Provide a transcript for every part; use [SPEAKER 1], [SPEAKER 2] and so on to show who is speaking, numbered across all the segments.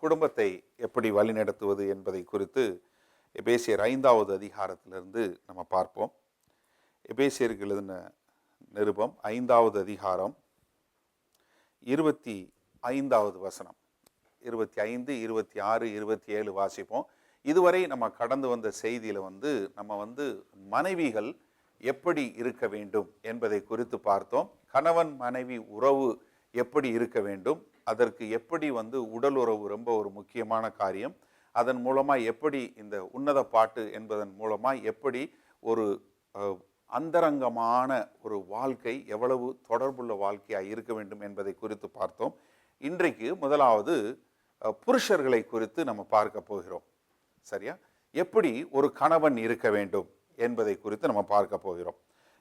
[SPEAKER 1] குடும்பத்தை எப்படி வழிநடத்துவது என்பதை குறித்து எபேசியர் 5வது அதிகாரத்திலிருந்து நம்ம பார்ப்போம். எபேசியருக்கு எழுதின நிருபம் 5வது அதிகாரம் 25வது வசனம், 25, 26, 27 வாசிப்போம். இதுவரை நம்ம கடந்து வந்த செய்தியில் நம்ம மனைவிகள் எப்படி இருக்க வேண்டும் என்பதை குறித்து பார்த்தோம். கணவன் மனைவி உறவு எப்படி இருக்க வேண்டும், அதற்கு எப்படி உடல் உறவு ரொம்ப ஒரு முக்கியமான காரியம், அதன் மூலமாக எப்படி இந்த உன்னத பாட்டு என்பதன் மூலமாக எப்படி ஒரு அந்தரங்கமான ஒரு வாழ்க்கை எவ்வளவு தொடர்புள்ள வாழ்க்கையாக இருக்க வேண்டும் என்பதை குறித்து பார்த்தோம். இன்றைக்கு முதலாவது புருஷர்களை குறித்து நம்ம பார்க்க போகிறோம். சரியா? எப்படி ஒரு கணவன் இருக்க வேண்டும் என்பதை குறித்து நம்ம பார்க்க போகிறோம்.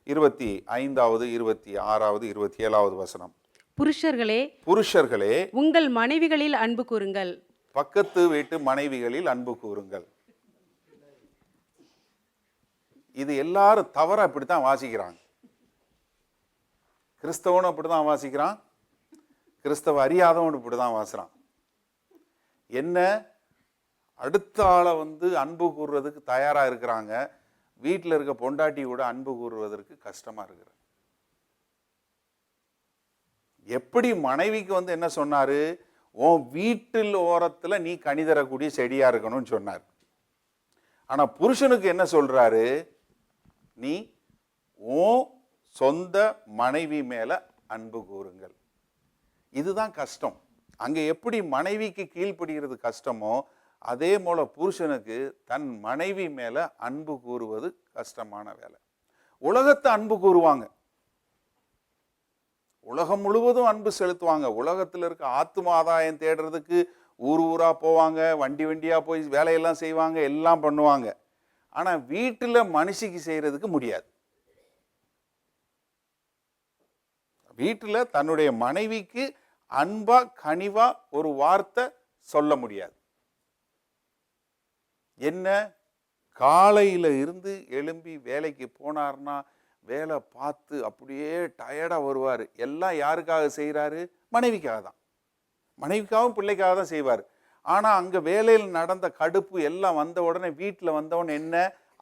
[SPEAKER 1] 25வது, 26வது, 27வது வசனம்.
[SPEAKER 2] புருஷர்களே உங்கள் மனைவிகளில் அன்பு கூறுங்கள்.
[SPEAKER 1] பக்கத்து வீட்டு மனைவிகளில் அன்பு கூறுங்கள். இது எல்லாரும் தவற அப்படித்தான் வாசிக்கிறாங்க. கிறிஸ்தவனும் அப்படிதான் வாசிக்கிறான், கிறிஸ்தவ அறியாதவன் இப்படிதான் வாசுறான். என்ன, அடுத்த ஆளை அன்பு கூறுறதுக்கு தயாரா இருக்கிறாங்க, வீட்டில் இருக்க பொண்டாட்டி கூட அன்பு கூறுவதற்கு கஷ்டமா இருக்கிற. எப்படி மனைவிக்கு என்ன சொன்னாரு, உன் வீட்டில் ஓரத்துல நீ கனி தரக்கூடிய செடியா இருக்கணும்னு சொன்னார். ஆனா புருஷனுக்கு என்ன சொல்றாரு, நீ உன் சொந்த மனைவி மேல அன்பு கூறுங்கள். இதுதான் கஷ்டம். அங்க எப்படி மனைவிக்கு கீழ்ப்படுகிறது கஷ்டமோ, அதே போல புருஷனுக்கு தன் மனைவி மேல அன்பு கூறுவது கஷ்டமான வேலை. உலகத்தை அன்பு கூறுவாங்க, உலகம் முழுவதும் அன்பு செலுத்துவாங்க. உலகத்தில் இருக்க ஆத்தும ஆதாயம் தேடுறதுக்கு ஊர் ஊரா போவாங்க, வண்டி வண்டியா போய் வேலையெல்லாம் செய்வாங்க, எல்லாம் பண்ணுவாங்க. ஆனா வீட்டுல மனுஷிக்கு செய்யறதுக்கு முடியாது. வீட்டுல தன்னுடைய மனைவிக்கு அன்பா கனிவா ஒரு வார்த்தை சொல்ல முடியாது. என்ன, காலையில இருந்து எழும்பி வேலைக்கு போனார்னா வேலை பார்த்து அப்படியே டயர்டா வருவார். எல்லாம் யாருக்காக செய்கிறாரு? மனைவிக்காக தான். மனைவிக்காகவும் பிள்ளைக்காக தான் செய்வார். ஆனா அங்க வேலையில் நடந்த கடுப்பு எல்லாம் வந்த உடனே வீட்டில் வந்தவொடனே என்ன,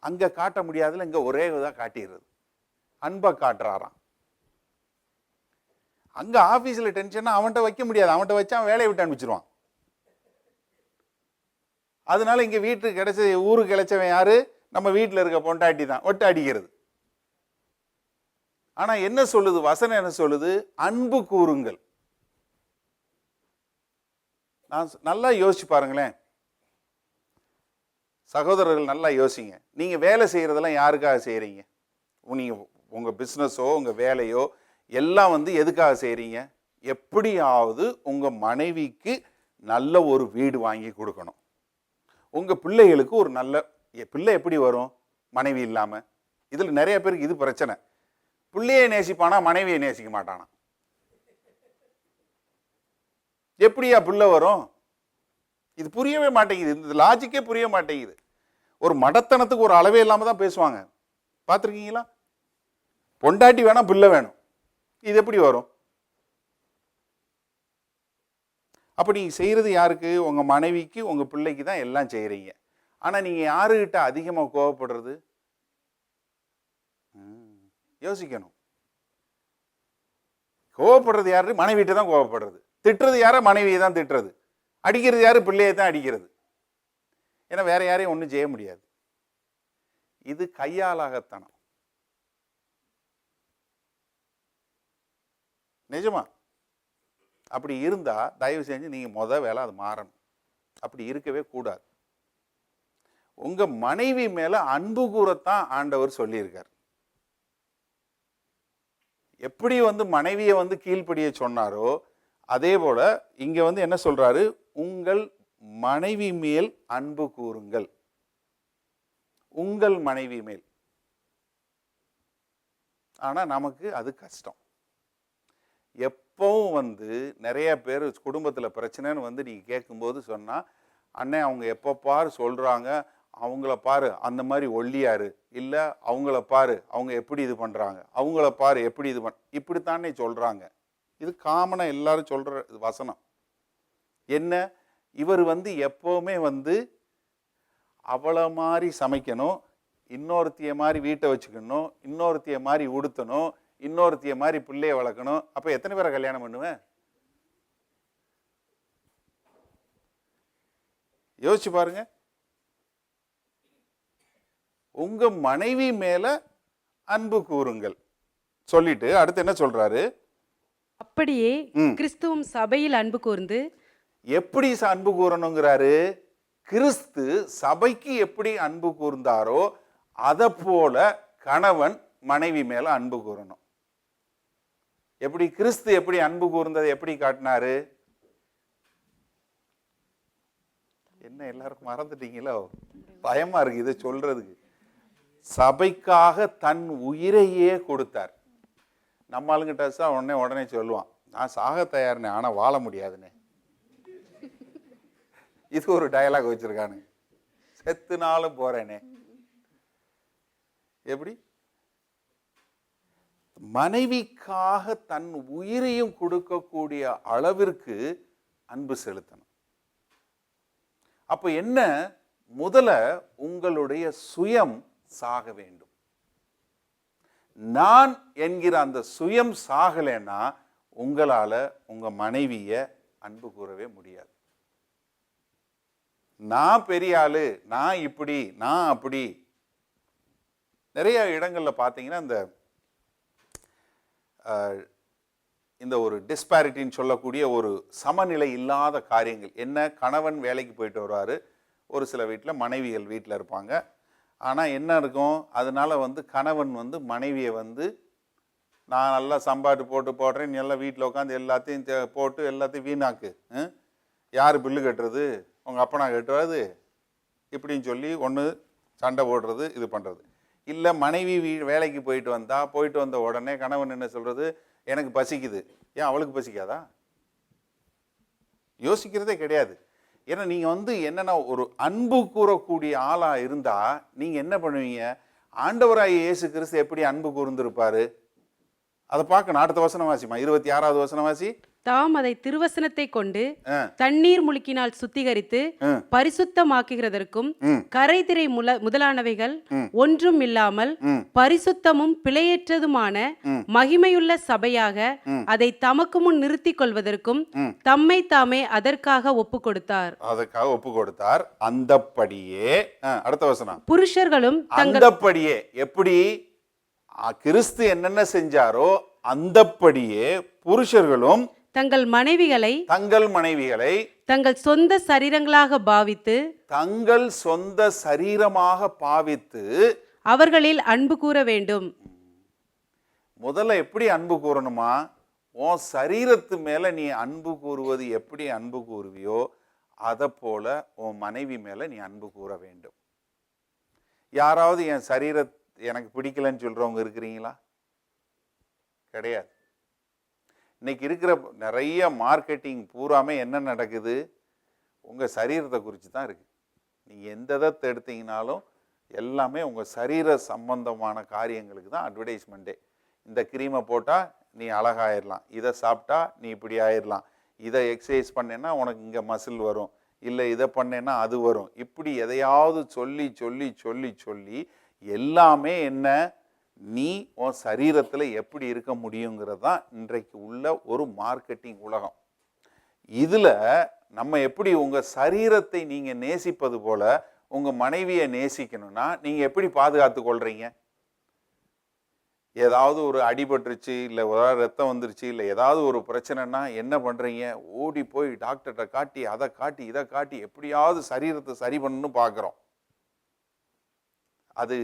[SPEAKER 1] அங்க காட்ட முடியாதுல, இங்க ஒரே இதாக காட்டிடுறது, அன்பை காட்டுறாராம். அங்க ஆபீஸ்ல டென்ஷனா அவன்கிட்ட வைக்க முடியாது, அவன்கிட்ட வச்சா அவன் வேலையை விட்டு அனுப்பிச்சிருவான். அதனால இங்க வீட்டுக்கு கிடைச்ச, ஊருக்கு கிடைச்சவன் யாரு? நம்ம வீட்டில் இருக்க பொண்டாட்டி தான், ஒட்டு அடிக்கிறது. ஆனா என்ன சொல்லுது வசனம், என்ன சொல்லுது? அன்பு கூறுங்கள். நான் நல்லா யோசிச்சு பாருங்களேன் சகோதரர்கள், நல்லா யோசிங்க. நீங்க வேலை செய்யறதெல்லாம் யாருக்காக செய்யறீங்க? நீங்க உங்க பிசினஸோ உங்க வேலையோ எல்லாம் எதுக்காக செய்யறீங்க? எப்படியாவது உங்க மனைவிக்கு நல்ல ஒரு வீடு வாங்கி கொடுக்கணும். உங்க பிள்ளைகளுக்கு ஒரு நல்ல பிள்ளை எப்படி வரும் மனைவி இல்லாம? இதுல நிறைய பேருக்கு இது பிரச்சனை. பிள்ளையை நேசிப்பானா, மனைவியை நேசிக்க மாட்டானா? எப்படியா பிள்ளை வரும்? இது புரியவே மாட்டேங்குது. இந்த லாஜிக்கே புரிய மாட்டேங்குது. ஒரு மடத்தனத்துக்கு ஒரு அளவே இல்லாம தான் பேசுவாங்க. பார்த்துருக்கீங்களா? பொண்டாட்டி வேணா பிள்ளை வேணும், இது எப்படி வரும்? அப்ப நீங்க செய்யறது யாருக்கு? உங்க மனைவிக்கு, உங்க பிள்ளைக்கு தான் எல்லாம் செய்யறீங்க. ஆனா நீங்க யாருகிட்ட அதிகமா கோவப்படுறது? யோசிக்கணும். கோவப்படுறது யாரு? மனைவிட்ட தான் கோவப்படுறது. திட்டுறது யார? மனைவியை தான் திட்டுறது. அடிக்கிறது யாரு? பிள்ளையை தான் அடிக்கிறது. ஏன்னா வேற யாரையும் ஒன்றும் செய்ய முடியாது. இது கையாலாகத்தனம். நிஜமா அப்படி இருந்தா தயவு செஞ்சு நீங்க வேலை அது மாறணும். அப்படி இருக்கவே கூடாது. உங்க மனைவி மேல அன்பு கூறத்தான் ஆண்டவர் சொல்லியிருக்கார். எப்படி மனைவியை கீழ்ப்படிய சொன்னாரோ அதே போல இங்க என்ன சொல்றாரு? உங்கள் மனைவி மேல் அன்பு கூறுங்கள். உங்கள் மனைவி மேல். ஆனா நமக்கு அது கஷ்டம். எப்பவும் நிறைய பேர் குடும்பத்துல பிரச்சனைன்னு நீங்க கேட்கும்போது சொன்னா, அண்ணே அவங்க எப்ப பாரு சொல்றாங்க, அவங்கள பாரு அந்த மாதிரி ஒல்லியாரு, இல்ல அவங்கள பாரு அவங்க எப்படி இது பண்றாங்க, அவங்கள பாரு எப்படி இது இப்படித்தானே சொல்றாங்க. இது காமனா எல்லாரும் சொல்ற வசனம். என்ன, இவர் எப்போவுமே அவளை மாதிரி சமைக்கணும், இன்னொருத்திய மாதிரி வீட்டை வச்சுக்கணும், இன்னொருத்திய மாதிரி உடுத்தணும், இன்னொருத்திய மாதிரி பிள்ளைய வளர்க்கணும். அப்ப எத்தனை பேரை கல்யாணம் பண்ணுவேன்? யோசிச்சு பாருங்க. உங்க மனைவி மேல அன்பு கூறுங்கள் சொல்லிட்டு அடுத்து என்ன சொல்றாரு?
[SPEAKER 2] அப்படியே கிறிஸ்துவும் சபையில் அன்பு கூர்ந்து.
[SPEAKER 1] எப்படி அன்பு கூறணுங்கிறாரு? கிறிஸ்து சபைக்கு எப்படி அன்பு கூர்ந்தாரோ அதை போல கணவன் மனைவி மேல அன்பு கூறணும். எப்படி கிறிஸ்து எப்படி அன்பு கூர்ந்ததை எப்படி காட்டினாரு? என்ன எல்லாருக்கும் மறந்துட்டீங்களோ? பயமா இருக்கு இதை சொல்றதுக்கு. சபைக்காக தன் உயிரையே கொடுத்தார். நம்ம ஆளுங்கிட்ட உடனே சொல்லுவான், நான் சாக தயார்னே, ஆனா வாழ முடியாதுன்னு. இது ஒரு டயலாக் வச்சிருக்கானு, செத்துனாலும் போறேனே. எப்படி? மனைவிக்காக தன் உயிரையும் கொடுக்கக்கூடிய அளவிற்கு அன்பு செலுத்தணும். அப்ப என்ன? முதல்ல உங்களுடைய சுயம் சாக வேண்டும். நான் என்கிற அந்த சுயம் சாகலைன்னா உங்களால உங்க மனைவிய அன்பு கூறவே முடியாது. நான் பெரிய ஆளு, நான் இப்படி, நான் அப்படி. நிறைய இடங்கள்ல பாத்தீங்கன்னா இந்த ஒரு டிஸ்பாரிட்டின்னு சொல்லக்கூடிய ஒரு சமநிலை இல்லாத காரியங்கள் என்ன? கணவன் வேலைக்கு போயிட்டு வருவாரு, ஒரு சில வீட்டில் மனைவிகள் வீட்டில் இருப்பாங்க. ஆனால் என்ன இருக்கும்? அதனால கணவன் மனைவியை நான் நல்லா சம்பாட்டு போடுறேன், நீ எல்லாம் வீட்டில் உட்காந்து எல்லாத்தையும் போட்டு எல்லாத்தையும் வீணாக்கு, யார் பில்லு கட்டுறது? உங்கள் அப்பனா கட்டுறது? இப்படின்னு சொல்லி ஒன்று சண்டை போடுறது, இது பண்ணுறது. இல்லை மனைவி வேலைக்கு போயிட்டு வந்த உடனே கணவன் என்ன சொல்கிறது? எனக்கு பசிக்குது. ஏன் அவளுக்கு பசிக்காதா? யோசிக்கிறதே கிடையாது. ஏன்னா நீங்கள் என்னன்னா ஒரு அன்பு கூறக்கூடிய ஆளாக இருந்தால் நீங்கள் என்ன பண்ணுவீங்க? ஆண்டவராகிய இயேசு கிறிஸ்து எப்படி அன்பு கூர்ந்திருப்பாரு அதை பார்க்கணும். அடுத்த வசனம் வாசிமா, 26வது வசனம் வாசி.
[SPEAKER 2] தாம் அதை திருவசனத்தை கொண்டு தண்ணீர் முழுக்கினால் சுத்திகரித்து பரிசுத்தமாக்குகிறதற்கும் கரைதிரை முதலானவைகள் ஒன்றும் இல்லாமல் பரிசுத்தமும் பிழையற்றதுமான மகிமையுள்ள சபையாக அதை தமக்கு முன் நிறுத்திக் கொள்வதற்கும் தம்மை தாமே அதற்காக ஒப்பு கொடுத்தார். அந்தப்படியே அடுத்த வசனம், புருஷர்களும் அந்தப்படியே எப்படி கிறிஸ்து என்னென்ன செஞ்சாரோ அந்தப்படியே புருஷர்களும் தங்கள் மனைவிகளை தங்கள் சொந்த சரீரங்களாக பாவித்து அவர்களில் அன்பு கூற வேண்டும். முதல்ல எப்படி அன்பு கூறணுமா? உன் சரீரத்து மேல நீ அன்பு கூறுவது எப்படி அன்பு கூறுவியோ அதை போல உன் மனைவி மேல நீ அன்பு கூற வேண்டும். யாராவது என் சரீரத்தை எனக்கு பிடிக்கலன்னு சொல்றவங்க இருக்கிறீங்களா? கிடையாது. இன்னைக்கு இருக்கிற நிறைய மார்க்கெட்டிங் பூராமே என்ன நடக்குது? உங்க சரீரத்தை குறித்து தான் இருக்கு. நீங்க எந்த இதை எடுத்தீங்கனாலும் எல்லாமே உங்க சரீர சம்பந்தமான காரியங்களுக்கு தான் அட்வர்டைஸ்மெண்ட்டே. இந்த கிரீமை போட்டா நீ அழகாயிடலாம், இதை சாப்பிட்டா நீ இப்படி ஆயிடலாம், இதை எக்ஸசைஸ் பண்ணேன்னா உனக்கு இங்கே மசில் வரும், இல்லை இதை பண்ணேன்னா அது வரும். இப்படி எதையாவது சொல்லி சொல்லி சொல்லி சொல்லி எல்லாமே என்ன? நீ உன் சரீரத்தில் எப்படி இருக்க முடியுங்கிறது தான் இன்றைக்கு உள்ள ஒரு மார்க்கெட்டிங் உலகம். இதில் நம்ம எப்படி உங்கள் சரீரத்தை நீங்கள் நேசிப்பது போல உங்கள் மனைவியை நேசிக்கணும்னா நீங்கள் எப்படி பாதுகாத்து கொள்றீங்க? ஏதாவது ஒரு அடிபட்டுருச்சு, இல்லை ஏதாவது ரத்தம் வந்துருச்சு, இல்லை ஏதாவது ஒரு பிரச்சனைனா என்ன பண்ணுறீங்க? ஓடி போய் டாக்டர்கிட்ட காட்டி அதை காட்டி இதை காட்டி எப்படியாவது சரீரத்தை சரி பண்ணணும்னு பார்க்குறோம். அது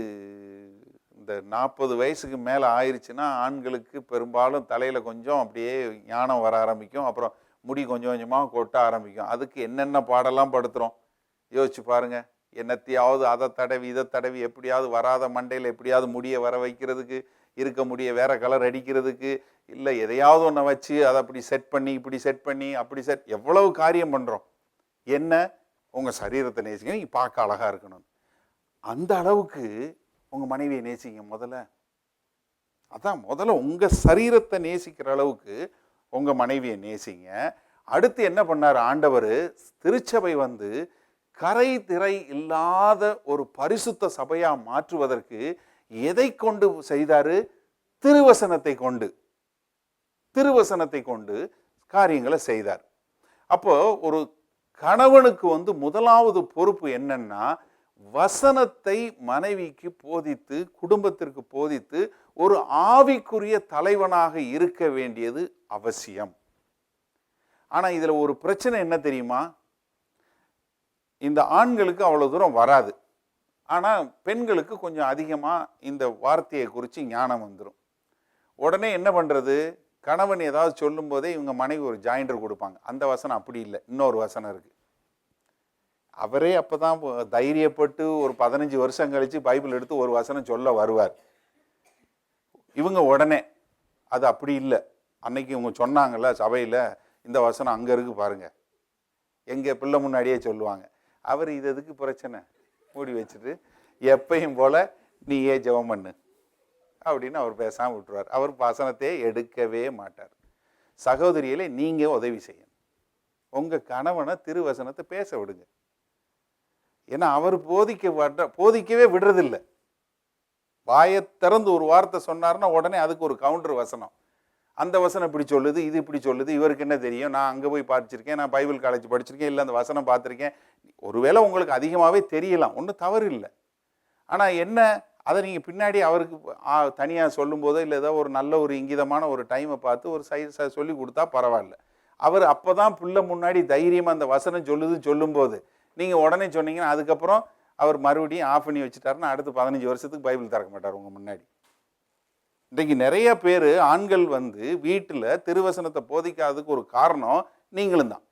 [SPEAKER 2] இந்த 40 வயசுக்கு மேலே ஆயிடுச்சுன்னா ஆண்களுக்கு பெரும்பாலும் தலையில் கொஞ்சம் அப்படியே ஞானம் வர ஆரம்பிக்கும், அப்புறம் முடி கொஞ்சம் கொஞ்சமாக கொட்ட ஆரம்பிக்கும். அதுக்கு என்னென்ன பாடெல்லாம் படுத்துகிறோம் யோசிச்சு பாருங்கள். என்னத்தையாவது அதை தடவி இதை தடவி எப்படியாவது வராத மண்டையில் எப்படியாவது முடியை வர வைக்கிறதுக்கு, இருக்க முடிய வேற கலர் அடிக்கிறதுக்கு, இல்லை எதையாவது ஒன்றை வச்சு அதை அப்படி செட் பண்ணி இப்படி செட் பண்ணி அப்படி எவ்வளவு காரியம் பண்ணுறோம். என்ன? உங்கள் சரீரத்தை நேசிங்க, நீங்கள் பார்க்க அழகாக இருக்கணும். அந்த அளவுக்கு உங்கள் மனைவியை நேசிங்க முதல்ல. அதான் முதல்ல உங்கள் சரீரத்தை நேசிக்கிற அளவுக்கு உங்கள் மனைவியை நேசிங்க.
[SPEAKER 1] அடுத்து என்ன பண்ணார் ஆண்டவர்? திருச்சபை வந்து கரை திரை இல்லாத ஒரு பரிசுத்த சபையா மாற்றுவதற்கு எதை கொண்டு செய்தாரு? திருவசனத்தை கொண்டு காரியங்களை செய்தார். அப்போ ஒரு கணவனுக்கு வந்து முதலாவது பொறுப்பு என்னன்னா, வசனத்தை மனைவிக்கு போதித்து, குடும்பத்திற்கு போதித்து, ஒரு ஆவிக்குரிய தலைவனாக இருக்க வேண்டியது அவசியம். ஆனா இதுல ஒரு பிரச்சனை என்ன தெரியுமா? இந்த ஆண்களுக்கு அவ்வளவு தூரம் வராது. ஆனா பெண்களுக்கு கொஞ்சம் அதிகமா இந்த வார்த்தையை குறித்து ஞானம் வந்துடும். உடனே என்ன பண்றது? கணவன் ஏதாவது சொல்லும் போதே இவங்க மனைவி ஒரு ஜாயிண்டர் கொடுப்பாங்க. அந்த வசனம் அப்படி இல்லை, இன்னொரு வசனம் இருக்கு. அவரே அப்பதான் தைரியப்பட்டு ஒரு 15 வருஷம் கழிச்சு பைபிள் எடுத்து ஒரு வசனம் சொல்ல வருவார். இவங்க உடனே அது அப்படி இல்லை, அன்னைக்கு இவங்க சொன்னாங்கல்ல சபையில, இந்த வசனம் அங்க இருக்கு பாருங்க, எங்க பிள்ளை முன்னாடியே சொல்லுவாங்க. அவர் இது எதுக்கு பிரச்சனை, மூடி வச்சுட்டு எப்பயும் போல நீயே ஜெபம் பண்ணு அப்படின்னு அவர் பேசாம விட்டுருவார். அவர் வசனத்தையே எடுக்கவே மாட்டார். சகோதரியிலே நீங்க உதவி செய்யணும். உங்க கணவனை திருவசனத்தை பேச விடுங்க. ஏன்னா அவர் போதிக்கவே விடுறதில்லை. வாயை திறந்து ஒரு வார்த்தை சொன்னார்னா உடனே அதுக்கு ஒரு கவுண்டர் வசனம். அந்த வசனம் இப்படி சொல்லுது, இது இப்படி சொல்லுது, இவருக்கு என்ன தெரியும், நான் அங்கே போய் படிச்சிருக்கேன், நான் பைபிள் காலேஜ் படிச்சிருக்கேன், இல்லை அந்த வசனம் பார்த்துருக்கேன். ஒருவேளை உங்களுக்கு அதிகமாகவே தெரியலாம், ஒன்றும் தவறு இல்லை. ஆனால் என்ன, அதை நீங்கள் பின்னாடி அவருக்கு தனியாக சொல்லும்போதோ இல்லை ஏதோ ஒரு நல்ல ஒரு இங்கிதமான ஒரு டைமை பார்த்து ஒரு சொல்லி கொடுத்தா பரவாயில்ல. அவர் அப்போ தான் பிள்ளை முன்னாடி தைரியமாக அந்த வசனம் சொல்லும்போது நீங்கள் உடனே சொன்னீங்கன்னா அதுக்கப்புறம் அவர் மறுபடியும் ஆஃப் பண்ணி வச்சுட்டாருன்னா அடுத்து 15 வருஷத்துக்கு பைபிள் திறக்க மாட்டார் உங்கள் முன்னாடி. இன்றைக்கு நிறைய பேர் ஆண்கள் வந்து வீட்டில் திருவசனத்தை போதிக்காததுக்கு ஒரு காரணம் நீங்களும் தான்.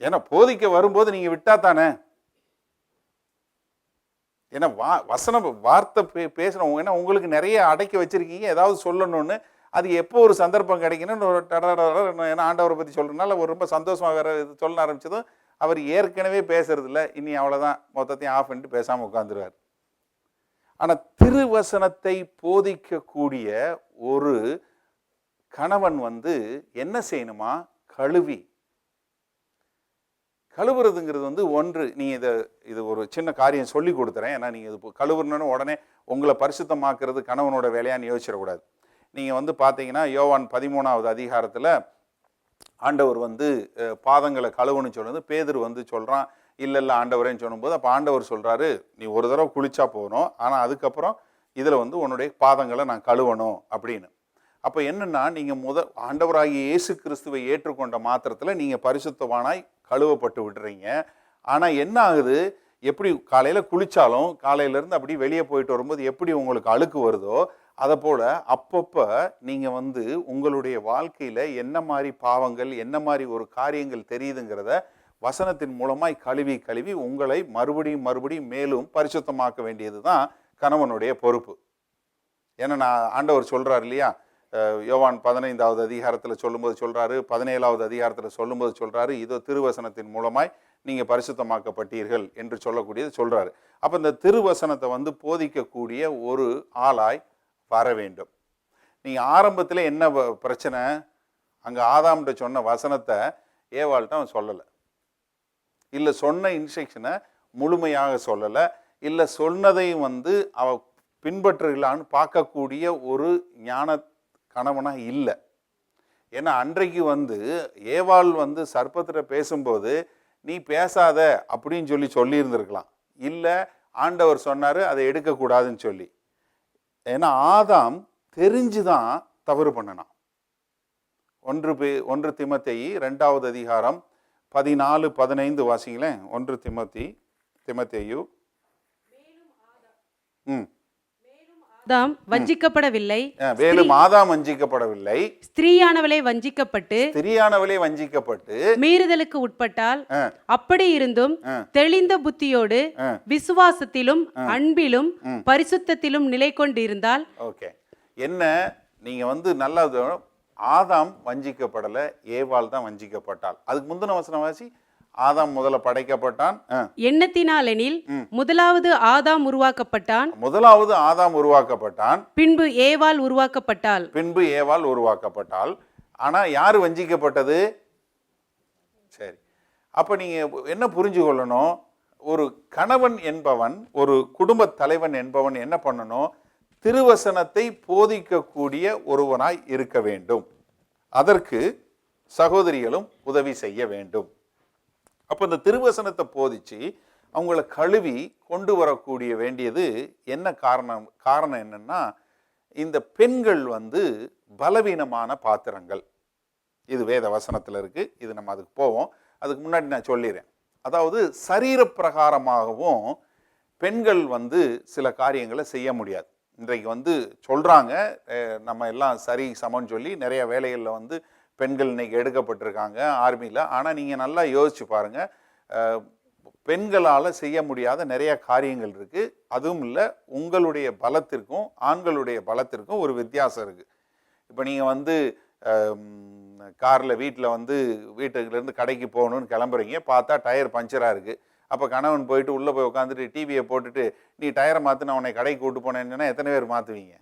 [SPEAKER 1] ஏன்னா போதிக்க வரும்போது நீங்கள் விட்டா தானே. ஏன்னா வசனம் வார்த்தை பேசுகிறோம். ஏன்னா உங்களுக்கு நிறைய அடக்கி வச்சிருக்கீங்க, ஏதாவது சொல்லணும்னு. அது எப்போ ஒரு சந்தர்ப்பம் கிடைக்கணும்னு ஒரு ஏன்னா ஆண்டவரை பற்றி சொல்கிறதுனால ஒரு ரொம்ப சந்தோஷமாக வேற இது சொல்ல ஆரம்பிச்சதும் அவர் ஏற்கனவே பேசுறது இல்லை, இனி அவ்வளோதான் மொத்தத்தையும் ஆஃப் பண்ணிட்டு பேசாமல் உட்காந்துருவார். ஆனால் திருவசனத்தை போதிக்கக்கூடிய ஒரு கணவன் வந்து என்ன செய்யணுமா? கழுவுறதுங்கிறது வந்து ஒன்று. நீங்கள் இது ஒரு சின்ன காரியம் சொல்லி கொடுத்துறேன். ஏன்னா நீங்கள் இது கழுவுறணுன்னு உடனே உங்களை பரிசுத்தமாக்குறது கணவனோட வேலையான்னு யோசிச்சிடக்கூடாது. நீங்கள் வந்து பார்த்தீங்கன்னா யோவான் 13வது அதிகாரத்தில் ஆண்டவர் வந்து பாதங்களை கழுவுன்னு சொல்லுது. பேதுரு வந்து சொல்கிறான், இல்லை ஆண்டவரேன்னு சொல்லும்போது அப்போ ஆண்டவர் சொல்கிறாரு, நீ ஒரு தடவை குளிச்சா போகணும், ஆனால் அதுக்கப்புறம் இதில் வந்து உன்னுடைய பாதங்களை நான் கழுவணும் அப்படின்னு. அப்போ என்னென்னா, நீங்கள் ஆண்டவராகிய இயேசு கிறிஸ்துவை ஏற்றுக்கொண்ட மாத்திரத்தில் நீங்கள் பரிசுத்தவானாய் கழுவப்பட்டு விடுறீங்க. ஆனால் என்ன ஆகுது, எப்படி காலையில் குளித்தாலும் காலையிலேருந்து அப்படி வெளியே போயிட்டு வரும்போது எப்படி உங்களுக்கு அழுக்கு வருதோ அதை போல் அப்பப்போ நீங்கள் வந்து உங்களுடைய வாழ்க்கையில் என்ன மாதிரி பாவங்கள் என்ன மாதிரி ஒரு காரியங்கள் தெரியுதுங்கிறத வசனத்தின் மூலமாய் கழுவி உங்களை மறுபடியும் மேலும் பரிசுத்தமாக்க வேண்டியது தான் கணவனுடைய பொறுப்பு. ஏன்னா நான் ஆண்டவர் சொல்கிறார் இல்லையா, யோவான் 15வது அதிகாரத்தில் சொல்லும்போது சொல்கிறாரு, 17வது அதிகாரத்தில் சொல்லும்போது சொல்கிறாரு, இதோ திருவசனத்தின் மூலமாய் நீங்கள் பரிசுத்தமாக்கப்பட்டீர்கள் என்று சொல்லக்கூடியது சொல்கிறாரு. அப்போ இந்த திருவசனத்தை வந்து போதிக்கக்கூடிய ஒரு ஆளாய் வர வேண்டும். நீங்கள் ஆரம்பத்தில் என்ன பிரச்சனை, அங்கே ஆதாம்கிட்ட சொன்ன வசனத்தை ஏவாள்கிட்ட அவன் சொல்லலை, இல்லை சொன்ன இன்ஸ்ட்ரக்ஷனை முழுமையாக சொல்லலை, இல்லை சொன்னதையும் வந்து அவ பின்பற்றுகளான்னு பார்க்கக்கூடிய ஒரு ஞான கணவனாக இல்லை. ஏன்னா அன்றைக்கு வந்து ஏவாள் வந்து சர்ப்பத்திட்ட பேசும்போது நீ பேசாத அப்படின்னு சொல்லியிருந்திருக்கலாம், இல்லை ஆண்டவர் சொன்னார் அதை எடுக்கக்கூடாதுன்னு சொல்லி. ஏன்னா ஆதாம் தெரிஞ்சுதான் தவறு பண்ணனான். 1 தீமோத்தேயு 2வது அதிகாரம் 14-15 வாசிங்களேன். 1 தீமோத்தேயு.
[SPEAKER 2] ஆதாம் வஞ்சிக்கப்படவில்லை,
[SPEAKER 1] மேலும் ஆதாம் வஞ்சிக்கப்படவில்லை,
[SPEAKER 2] ஸ்திரீயானவளே வஞ்சிக்கப்பட்டு மீறுதலுக்கு உட்பட்டால், அப்படி இருந்தும் தெளிந்த புத்தியோடு விசுவாசத்திலும் அன்பிலும் பரிசுத்தத்திலும் நிலை கொண்டிருந்தால். ஓகே, என்ன நீங்க வந்து நல்லா ஆதாம் வஞ்சிக்கப்படல, ஏவாள் தான் வஞ்சிக்கப்பட்டாள். அதுக்கு முந்தின வசனம் வாசி. ஆதாம் முதல்ல படைக்கப்பட்டான். எண்ணத்தினாலெனில் முதலாவது ஆதாம் உருவாக்கப்பட்டான்,
[SPEAKER 1] பின்பு ஏவாள் உருவாக்கப்பட்டாள். ஆனா யாரு வஞ்சிக்கப்பட்டது? சரி, அப்ப நீங்க என்ன புரிஞ்சு கொள்ளணும்? ஒரு கணவன் என்பவன், ஒரு குடும்ப தலைவன் என்பவன் என்ன பண்ணணும்? திருவசனத்தை போதிக்கக்கூடிய ஒருவனாய் இருக்க வேண்டும். அதற்கு சகோதரிகளும் உதவி செய்ய வேண்டும். அப்ப இந்த திருவசனத்தை போதிச்சு அவங்கள கழுவி கொண்டு வரக்கூடிய வேண்டியது என்ன காரணம் என்னன்னா, இந்த பெண்கள் பலவீனமான பாத்திரங்கள். இது வேத வசனத்துல இருக்கு. இது நம்ம அதுக்கு போவோம். அதுக்கு முன்னாடி நான் சொல்லிடுறேன். அதாவது சரீர பிரகாரமாகவும் பெண்கள் சில காரியங்களை செய்ய முடியாது. இன்றைக்கு சொல்றாங்க, நம்ம எல்லாம் சரி சமன்னு சொல்லி நிறைய வேலைகளில் பெண்கள் இன்னைக்கு எடுக்கப்பட்டிருக்காங்க ஆர்மியில். ஆனால் நீங்கள் நல்லா யோசிச்சு பாருங்க, பெண்களால் செய்ய முடியாத நிறைய காரியங்கள் இருக்கு. அதுவும் இல்லை, உங்களுடைய பலத்திற்கும் ஆண்களுடைய பலத்திற்கும் ஒரு வித்தியாசம் இருக்கு. இப்போ நீங்கள் காரில் வீட்டில் வீட்டுலேருந்து கடைக்கு போகணுன்னு கிளம்புறீங்க, பார்த்தா டயர் பஞ்சராக இருக்குது. அப்போ கணவன் போயிட்டு உள்ளே போய் உட்காந்துட்டு டிவியை போட்டுட்டு நீ டயரை மாற்று, நான் உன்னை கடைக்கு கூட்டு போனேன்னா எத்தனை பேர் மாற்றுவீங்க?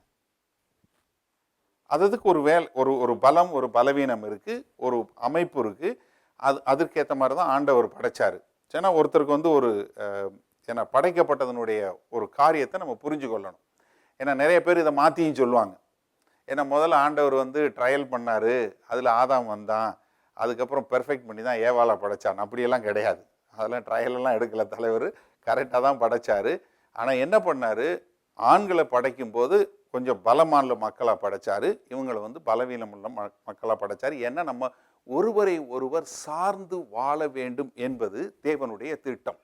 [SPEAKER 1] அதுக்கு ஒரு பலம், ஒரு பலவீனம் இருக்குது, ஒரு அமைப்பு இருக்குது. அதற்கேற்ற மாதிரி தான் ஆண்டவர் படைச்சாரு. ஏன்னா ஒருத்தருக்கு ஒரு ஏன்னா படைக்கப்பட்டதனுடைய ஒரு காரியத்தை நம்ம புரிஞ்சு கொள்ளணும். ஏன்னா நிறைய பேர் இதை மாற்றியும் சொல்லுவாங்க. ஏன்னா முதல்ல ஆண்டவர் ட்ரையல் பண்ணார், அதில் ஆதாம் வந்தான், அதுக்கப்புறம் பெர்ஃபெக்ட் பண்ணி தான் ஏவாளை படைச்சான். அப்படியெல்லாம் கிடையாது. அதெல்லாம் ட்ரையலெல்லாம் எடுக்கலை. தலைவர் கரெக்டாக தான் படைச்சார். ஆனால் என்ன பண்ணார்? ஆண்களை படைக்கும் போது கொஞ்சம் பலமான மக்களாக படைச்சார், இவங்களை பலவீனமுள்ள மக்களாக படைச்சார். ஏன்னா நம்ம ஒருவரை ஒருவர் சார்ந்து வாழ வேண்டும் என்பது தேவனுடைய திட்டம்.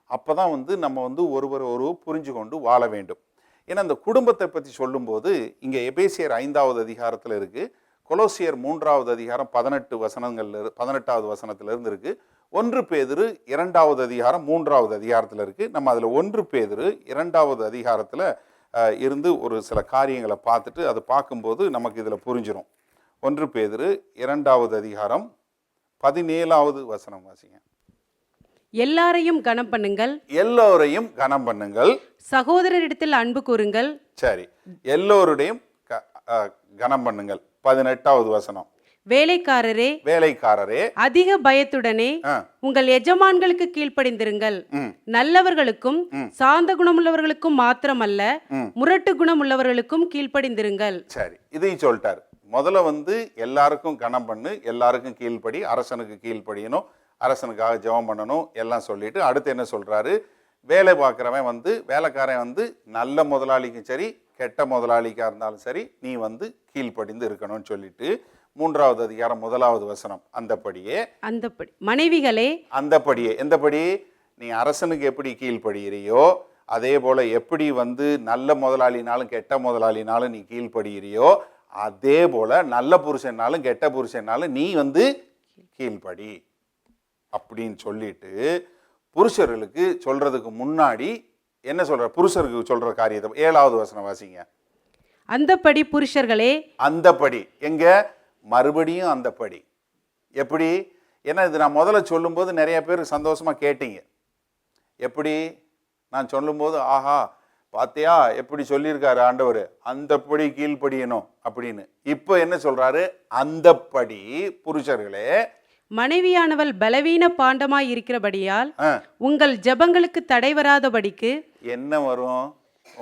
[SPEAKER 1] அப்போ தான் நம்ம ஒருவரை ஒருவர் புரிஞ்சு கொண்டு வாழ வேண்டும். ஏன்னா அந்த குடும்பத்தை பற்றி சொல்லும்போது இங்கே எபேசியர் 5வது அதிகாரத்தில் இருக்குது, கொலோசியர் 3வது அதிகாரம் 18வது வசனத்திலிருந்து இருக்குது, 1 பேதுரு 2வது அதிகாரம் 3வது அதிகாரத்தில் இருக்குது. நம்ம அதில் 1 பேதுரு 2வது அதிகாரத்தில் இருந்து ஒரு சில காரியங்களை பார்த்துட்டு அதை பார்க்கும்போது நமக்கு இதில் புரிஞ்சிடும். 1 பேதுரு 2வது அதிகாரம் 17வது வசனம் வாசிங்க.
[SPEAKER 2] எல்லாரையும் கனம் பண்ணுங்கள்.
[SPEAKER 1] எல்லோரையும் கனம் பண்ணுங்கள்.
[SPEAKER 2] சகோதரரிடத்தில் அன்பு கூறுங்கள். சரி,
[SPEAKER 1] எல்லோருடையும் கனம் பண்ணுங்கள். 18வது வசனம். வேலைக்காரரே
[SPEAKER 2] அதிக பயத்துடனே உங்கள் எஜமான்களுக்கு கீழ்ப்படிந்திருங்கள். நல்லவர்களுக்கும் சாந்த குணமுள்ளவர்களுக்கும் மாத்திரமல்ல, முரட்டு குணம் உள்ளவர்களுக்கும் கீழ்ப்படிந்திருங்கள்.
[SPEAKER 1] சரி, இதையும் சொல்லிட்டாரு. முதல்ல எல்லாருக்கும் கனம் பண்ணு, எல்லாருக்கும் கீழ்ப்படி, அரசனுக்கு கீழ்ப்படியணும், அரசனுக்காக ஜெபம் பண்ணணும் எல்லாம் சொல்லிட்டு அடுத்து என்ன சொல்றாரு? வேலை பார்க்குறவன் வேலைக்காரன் நல்ல முதலாளிக்கும் சரி கெட்ட முதலாளிக்கா இருந்தாலும் சரி நீ கீழ்ப்படிந்து இருக்கணும்னு சொல்லிட்டு 3வது அதிகாரம் 1வது வசனம். அந்தபடியே
[SPEAKER 2] மனைவிகளே,
[SPEAKER 1] அந்தபடியே எந்தபடி நீ அரசனுக்கு எப்படி கீழ்ப்படுகிறியோ அதே போல எப்படி நல்ல முதலாளினாலும் கெட்ட முதலாளினாலும் நீ கீழ்ப்படுகிறியோ அதே போல நல்ல புருஷனாலும் கெட்ட புருஷனாலும் நீ கீழ்ப்படி அப்படின்னு சொல்லிட்டு புருஷர்களுக்கு சொல்றதுக்கு முன்னாடி என்ன சொல்ற? புருஷருக்கு சொல்ற காரியத்தை 7வது வசனம் வாசிங்க.
[SPEAKER 2] அந்தபடி புருஷர்களே,
[SPEAKER 1] அந்தபடி எங்க மறுபடியும் அந்தபடி எப்படி? ஏன்னா இது நான் முதல்ல சொல்லும்போது நிறைய பேர் சந்தோஷமா கேட்டீங்க. எப்படி நான் சொல்லும்போது ஆஹா பாத்தியா எப்படி சொல்லியிருக்காரு ஆண்டவர், அந்தப்படி கீழ்ப்படியணும் அப்படின்னு. இப்போ என்ன சொல்றாரு? அந்தப்படி புருஷர்களே,
[SPEAKER 2] மனைவியானவள் பலவீன பாண்டமாய் இருக்கிறபடியால் உங்கள் ஜெபங்களுக்கு தடை வராதபடிக்கு.
[SPEAKER 1] என்ன வரும்?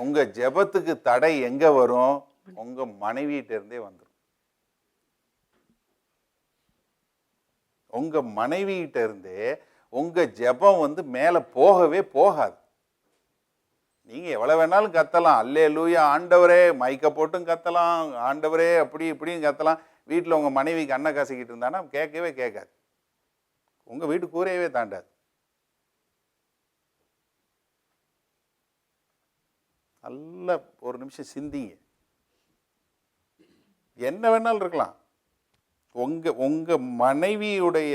[SPEAKER 1] உங்க ஜெபத்துக்கு தடை எங்க வரும்? உங்க மனைவியிட்ட இருந்தே வந்துடும். உங்க மனைவியிட்ட இருந்தே உங்க ஜெபம் மேல போகவே போகாது. நீங்க எவ்வளவு வேணாலும் கத்தலாம், அல்லேலூயா ஆண்டவரே, மைக்க போட்டும் கத்தலாம், ஆண்டவரே அப்படி இப்படின்னு கத்தலாம். வீட்டில் உங்க மனைவிக்கு அன்ன காசிக்கிட்டு இருந்தானா கேட்கவே கேட்காது, உங்க வீட்டு கூரையவே தாண்டாது. நல்ல ஒரு நிமிஷம் சிந்திங்க. என்ன வேணாலும் இருக்கலாம். உங்க மனைவியுடைய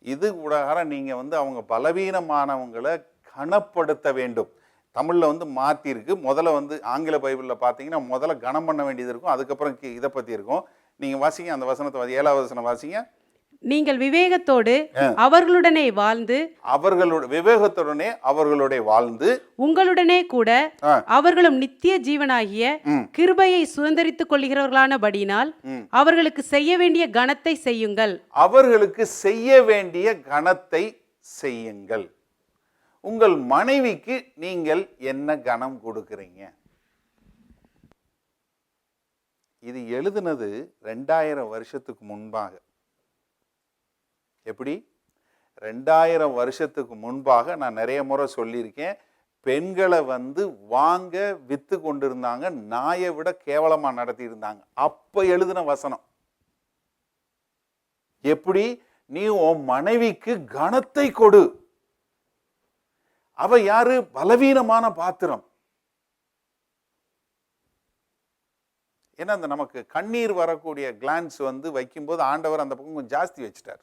[SPEAKER 1] இது உடகார நீங்க அவங்க பலவீனமானவங்களை கனப்படுத்த வேண்டும். தமிழில் மாற்றிருக்கு. முதல்ல ஆங்கில பைபிளில் பார்த்தீங்கன்னா முதல்ல கனம் பண்ண வேண்டியது இருக்கும், அதுக்கப்புறம் இதை பற்றி இருக்கும். நீங்கள் வாசிங்க அந்த வசனத்தை, 7வது வசனம் வாசிங்க.
[SPEAKER 2] நீங்கள் விவேகத்தோடு அவர்களுடனே வாழ்ந்து
[SPEAKER 1] விவேகத்துடனே அவர்களுடைய வாழ்ந்து
[SPEAKER 2] உங்களுடனே கூட அவர்களும் நித்திய ஜீவனாகிய கிருபையை சுதந்தரித்துக் கொள்கிறவர்களானபடியினால் அவர்களுக்கு செய்ய வேண்டிய கனத்தை செய்யுங்கள்.
[SPEAKER 1] அவர்களுக்கு செய்ய வேண்டிய கனத்தை செய்யுங்கள். உங்கள் மனைவிக்கு நீங்கள் என்ன கனம் கொடுக்கிறீங்க? இது எழுதுனது 2000 வருஷத்துக்கு முன்பாக. எப்படி? 2000 வருஷத்துக்கு முன்பாக நான் நிறைய முறை சொல்லியிருக்கேன், பெண்களை வாங்க வித்து கொண்டிருந்தாங்க, நாயை விட கேவலமா நடத்தி இருந்தாங்க. அப்ப எழுதின வசனம். எப்படி? நீ உன் மனைவிக்கு கனத்தை கொடு. அவ யாரு? பலவீனமான பாத்திரம். ஏன்னா அந்த நமக்கு கண்ணீர் வரக்கூடிய கிளான்ஸ் வைக்கும்போது ஆண்டவர் அந்த பக்கம் கொஞ்சம் ஜாஸ்தி வச்சுட்டார்.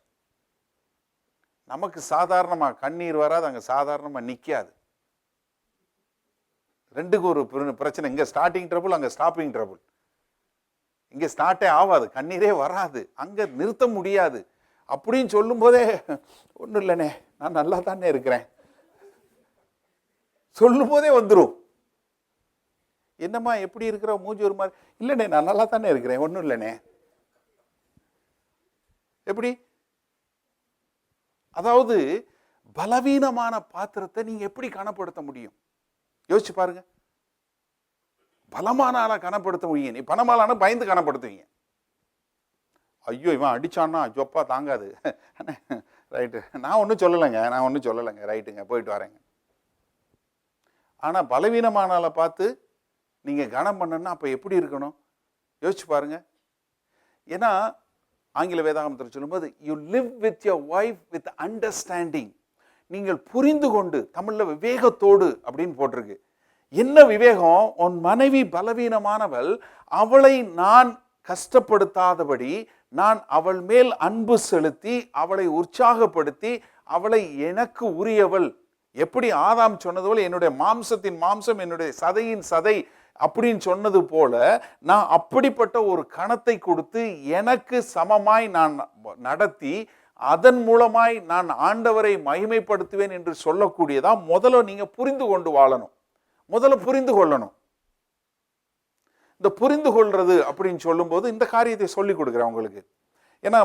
[SPEAKER 1] நமக்கு சாதாரணமா கண்ணீர் வராது, அங்க சாதாரணமா நிக்காது. ரெண்டுக்கு ஒரு பிரச்சனை. இங்க ஸ்டார்டிங் ட்ரபுள், அங்க ஸ்டாப்பிங் ட்ரபுள். இங்க ஸ்டார்ட்டே ஆகாது, கண்ணீரே வராது, அங்க நிறுத்த முடியாது. அப்படின்னு சொல்லும் போதே ஒன்றும் இல்லைனே, நான் நல்லா தானே இருக்கிறேன் சொல்லும் போதே வந்துடும். என்னம்மா எப்படி இருக்கிற? மூஞ்சி ஒரு மாதிரி. இல்லைண்ணே நான் நல்லா தானே இருக்கிறேன், ஒன்றும் இல்லைண்ணே. எப்படி? அதாவது பலவீனமான பாத்திரத்தை நீங்க எப்படி கனப்படுத்த முடியும்? யோசிச்சு பாருங்க. பலமான ஆளா கனப்படுத்த முடியும். நீ பணமாலான பயந்து கனப்படுத்துவீங்க. ஐயோ இவன் அடிச்சான்னா ஜொப்பா தாங்காது. ரைட்டு, நான் ஒன்றும் சொல்லலைங்க, ரைட்டுங்க, போயிட்டு வரேங்க. ஆனா பலவீனமான ஆளை பார்த்து நீங்க கனம் பண்ணணும்னா அப்ப எப்படி இருக்கணும்? யோசிச்சு பாருங்க. ஏன்னா ஆங்கில வேதாகமத்தில் சொல்லும்போது you live with your wife with understanding. நீங்கள் புரிந்து கொண்டு, தமிழ்ல விவேகத்தோடு அப்படின்னு போட்டிருக்கு. என்ன விவேகம்? உன் மனைவி பலவீனமானவள், அவளை நான் கஷ்டப்படுத்தாதபடி நான் அவள் மேல் அன்பு செலுத்தி அவளை உற்சாகப்படுத்தி அவளை எனக்கு உரியவள். எப்படி ஆதாம் சொன்னது போல என்னுடைய மாம்சத்தின் மாம்சம் என்னுடைய சதையின் சதை அப்படின்னு சொன்னது போல நான் அப்படிப்பட்ட ஒரு கணத்தை கொடுத்து எனக்கு சமமாய் நான் நடத்தி அதன் மூலமாய் நான் ஆண்டவரை மகிமைப்படுத்துவேன் என்று சொல்லக்கூடியதா முதல்ல நீங்க புரிந்து கொண்டு வாழணும். முதல்ல புரிந்து கொள்ளணும். இந்த புரிந்து கொள்றது அப்படின்னு சொல்லும்போது இந்த காரியத்தை சொல்லி கொடுக்குறேன் உங்களுக்கு. ஏன்னா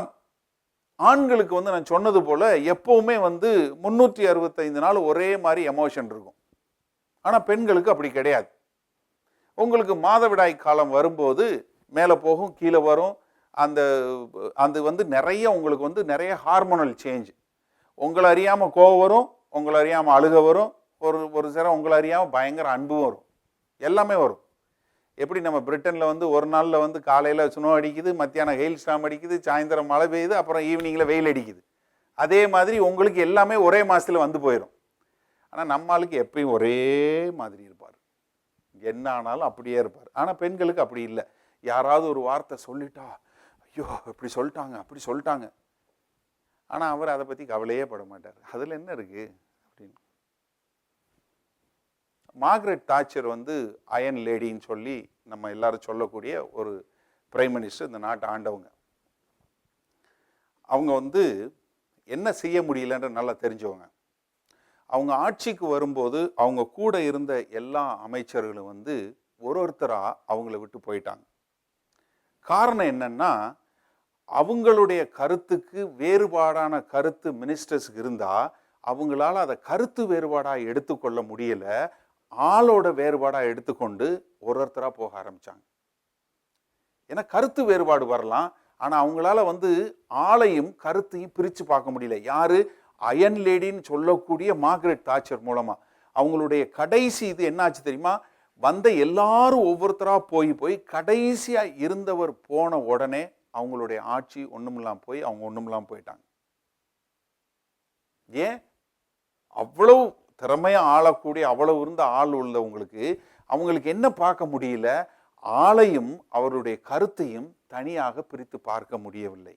[SPEAKER 1] ஆண்களுக்கு நான் சொன்னது போல எப்பவுமே 365 நாள் ஒரே மாதிரி எமோஷன் இருக்கும். ஆனா பெண்களுக்கு அப்படி கிடையாது. உங்களுக்கு மாதவிடாய் காலம் வரும்போது மேலே போகும், கீழே வரும். அது நிறைய உங்களுக்கு நிறைய ஹார்மோனல் சேஞ்ச். உங்களை அறியாமல் கோவம் வரும், உங்களை அறியாமல் அழுக வரும், ஒரு சில உங்களை அறியாமல் பயங்கர அன்பும் வரும், எல்லாமே வரும். எப்படி நம்ம பிரிட்டனில் ஒரு நாளில் காலையில் ஸ்னோ அடிக்குது, மத்தியானம் ஹெயில் ஸ்டாம் அடிக்குது, சாயந்தரம் மழை பெய்யுது, அப்புறம் ஈவினிங்கில் வெயில் அடிக்குது. அதே மாதிரி உங்களுக்கு எல்லாமே ஒரே மாதத்தில் போயிடும். ஆனால் நம்ம ஆளுக்கு எப்பயும் ஒரே மாதிரி இருப்பார், என்ன ஆனாலும் அப்படியே இருப்பார். ஆனால் பெண்களுக்கு அப்படி இல்லை. யாராவது ஒரு வார்த்தை சொல்லிட்டா, ஐயோ இப்படி சொல்லிட்டாங்க அப்படி சொல்லிட்டாங்க, ஆனால் அவர் அதை பற்றி கவலையே பட மாட்டார். அதில் என்ன இருக்கு அப்படின்னு. மார்கரெட் தாட்சர் அயன் லேடின்னு சொல்லி நம்ம எல்லாரும் சொல்லக்கூடிய ஒரு பிரைம் மினிஸ்டர், இந்த நாட்டை ஆண்டவங்க. அவங்க என்ன செய்ய முடியலன்ற நல்லா தெரிஞ்சவங்க. அவங்க ஆட்சிக்கு வரும்போது அவங்க கூட இருந்த எல்லா அமைச்சர்களும் ஒருத்தரா அவங்கள விட்டு போயிட்டாங்க. காரணம் என்னன்னா, அவங்களுடைய கருத்துக்கு வேறுபாடான கருத்து மினிஸ்டர்ஸுக்கு இருந்தா அவங்களால அதை கருத்து வேறுபாடா எடுத்துக்கொள்ள முடியல. ஆளோட வேறுபாடா எடுத்துக்கொண்டு ஒருத்தரா போக ஆரம்பிச்சாங்க. ஏன்னா கருத்து வேறுபாடு வரலாம், ஆனா அவங்களால ஆளையும் கருத்தையும் பிரிச்சு பார்க்க முடியல. யாரு? அயன் லேடின்னு சொல்லக்கூடிய மார்கரெட் தாட்சர் மூலமா. அவங்களுடைய கடைசி இது என்னாச்சு தெரியுமா? எல்லாரும் ஒவ்வொருத்தரா போய் கடைசியா இருந்தவர் போன உடனே அவங்களுடைய ஆட்சி ஒண்ணுமில்லாம போய் அவங்க ஒண்ணுமில்லாம போயிட்டாங்க. ஏன்? அவ்வளவு திறமையா ஆளக்கூடிய அவ்வளவு இருந்த ஆள் உள்ளவங்களுக்கு அவங்களுக்கு என்ன பார்க்க முடியல? ஆளையும் அவருடைய கருத்தையும் தனியாக பிரித்து பார்க்க முடியவில்லை.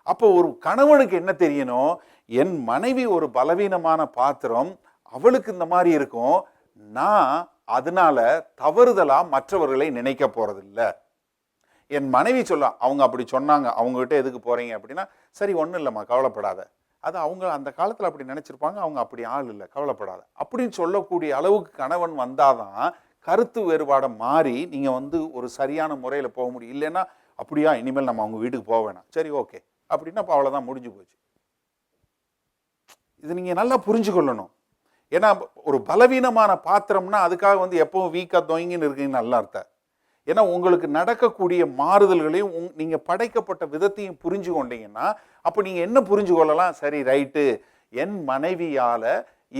[SPEAKER 1] அப்போ ஒரு கணவனுக்கு என்ன தெரியணும்? என் மனைவி ஒரு பலவீனமான பாத்திரம், அவளுக்கு இந்த மாதிரி இருக்கும், நான் அதனால தவறுதலா மற்றவர்களை நினைக்க போறதில்லை. என் மனைவி சொல்ல, அவங்க அப்படி சொன்னாங்க, அவங்ககிட்ட எதுக்கு போறீங்க அப்படின்னா, சரி ஒன்றும் இல்லைம்மா கவலைப்படாத, அது அவங்க அந்த காலத்தில் அப்படி நினைச்சிருப்பாங்க, அவங்க அப்படி ஆள் இல்லை கவலைப்படாத அப்படின்னு சொல்லக்கூடிய அளவுக்கு கணவன் வந்தாதான் கருத்து வேறுபாடை மாறி நீங்க வந்து ஒரு சரியான முறையில் போக முடியும். இல்லைன்னா அப்படியா, இனிமேல் நம்ம அவங்க வீட்டுக்கு போக வேணாம், சரி ஓகே அப்படின்னா அப்போ அவ்வளோதான், முடிஞ்சு போச்சு. இது நீங்க நல்லா புரிஞ்சு கொள்ளணும். ஏன்னா ஒரு பலவீனமான பாத்திரம்னா அதுக்காக வந்து எப்பவும் வீக்கா தொங்கின்னு இருக்கீங்கன்னு நல்லா அர்த்தம். ஏன்னா உங்களுக்கு நடக்கக்கூடிய மாறுதல்களையும் நீங்க படைக்கப்பட்ட விதத்தையும் புரிஞ்சு கொண்டீங்கன்னா அப்போ நீங்க என்ன புரிஞ்சு கொள்ளலாம், சரி ரைட்டு, என் மனைவியால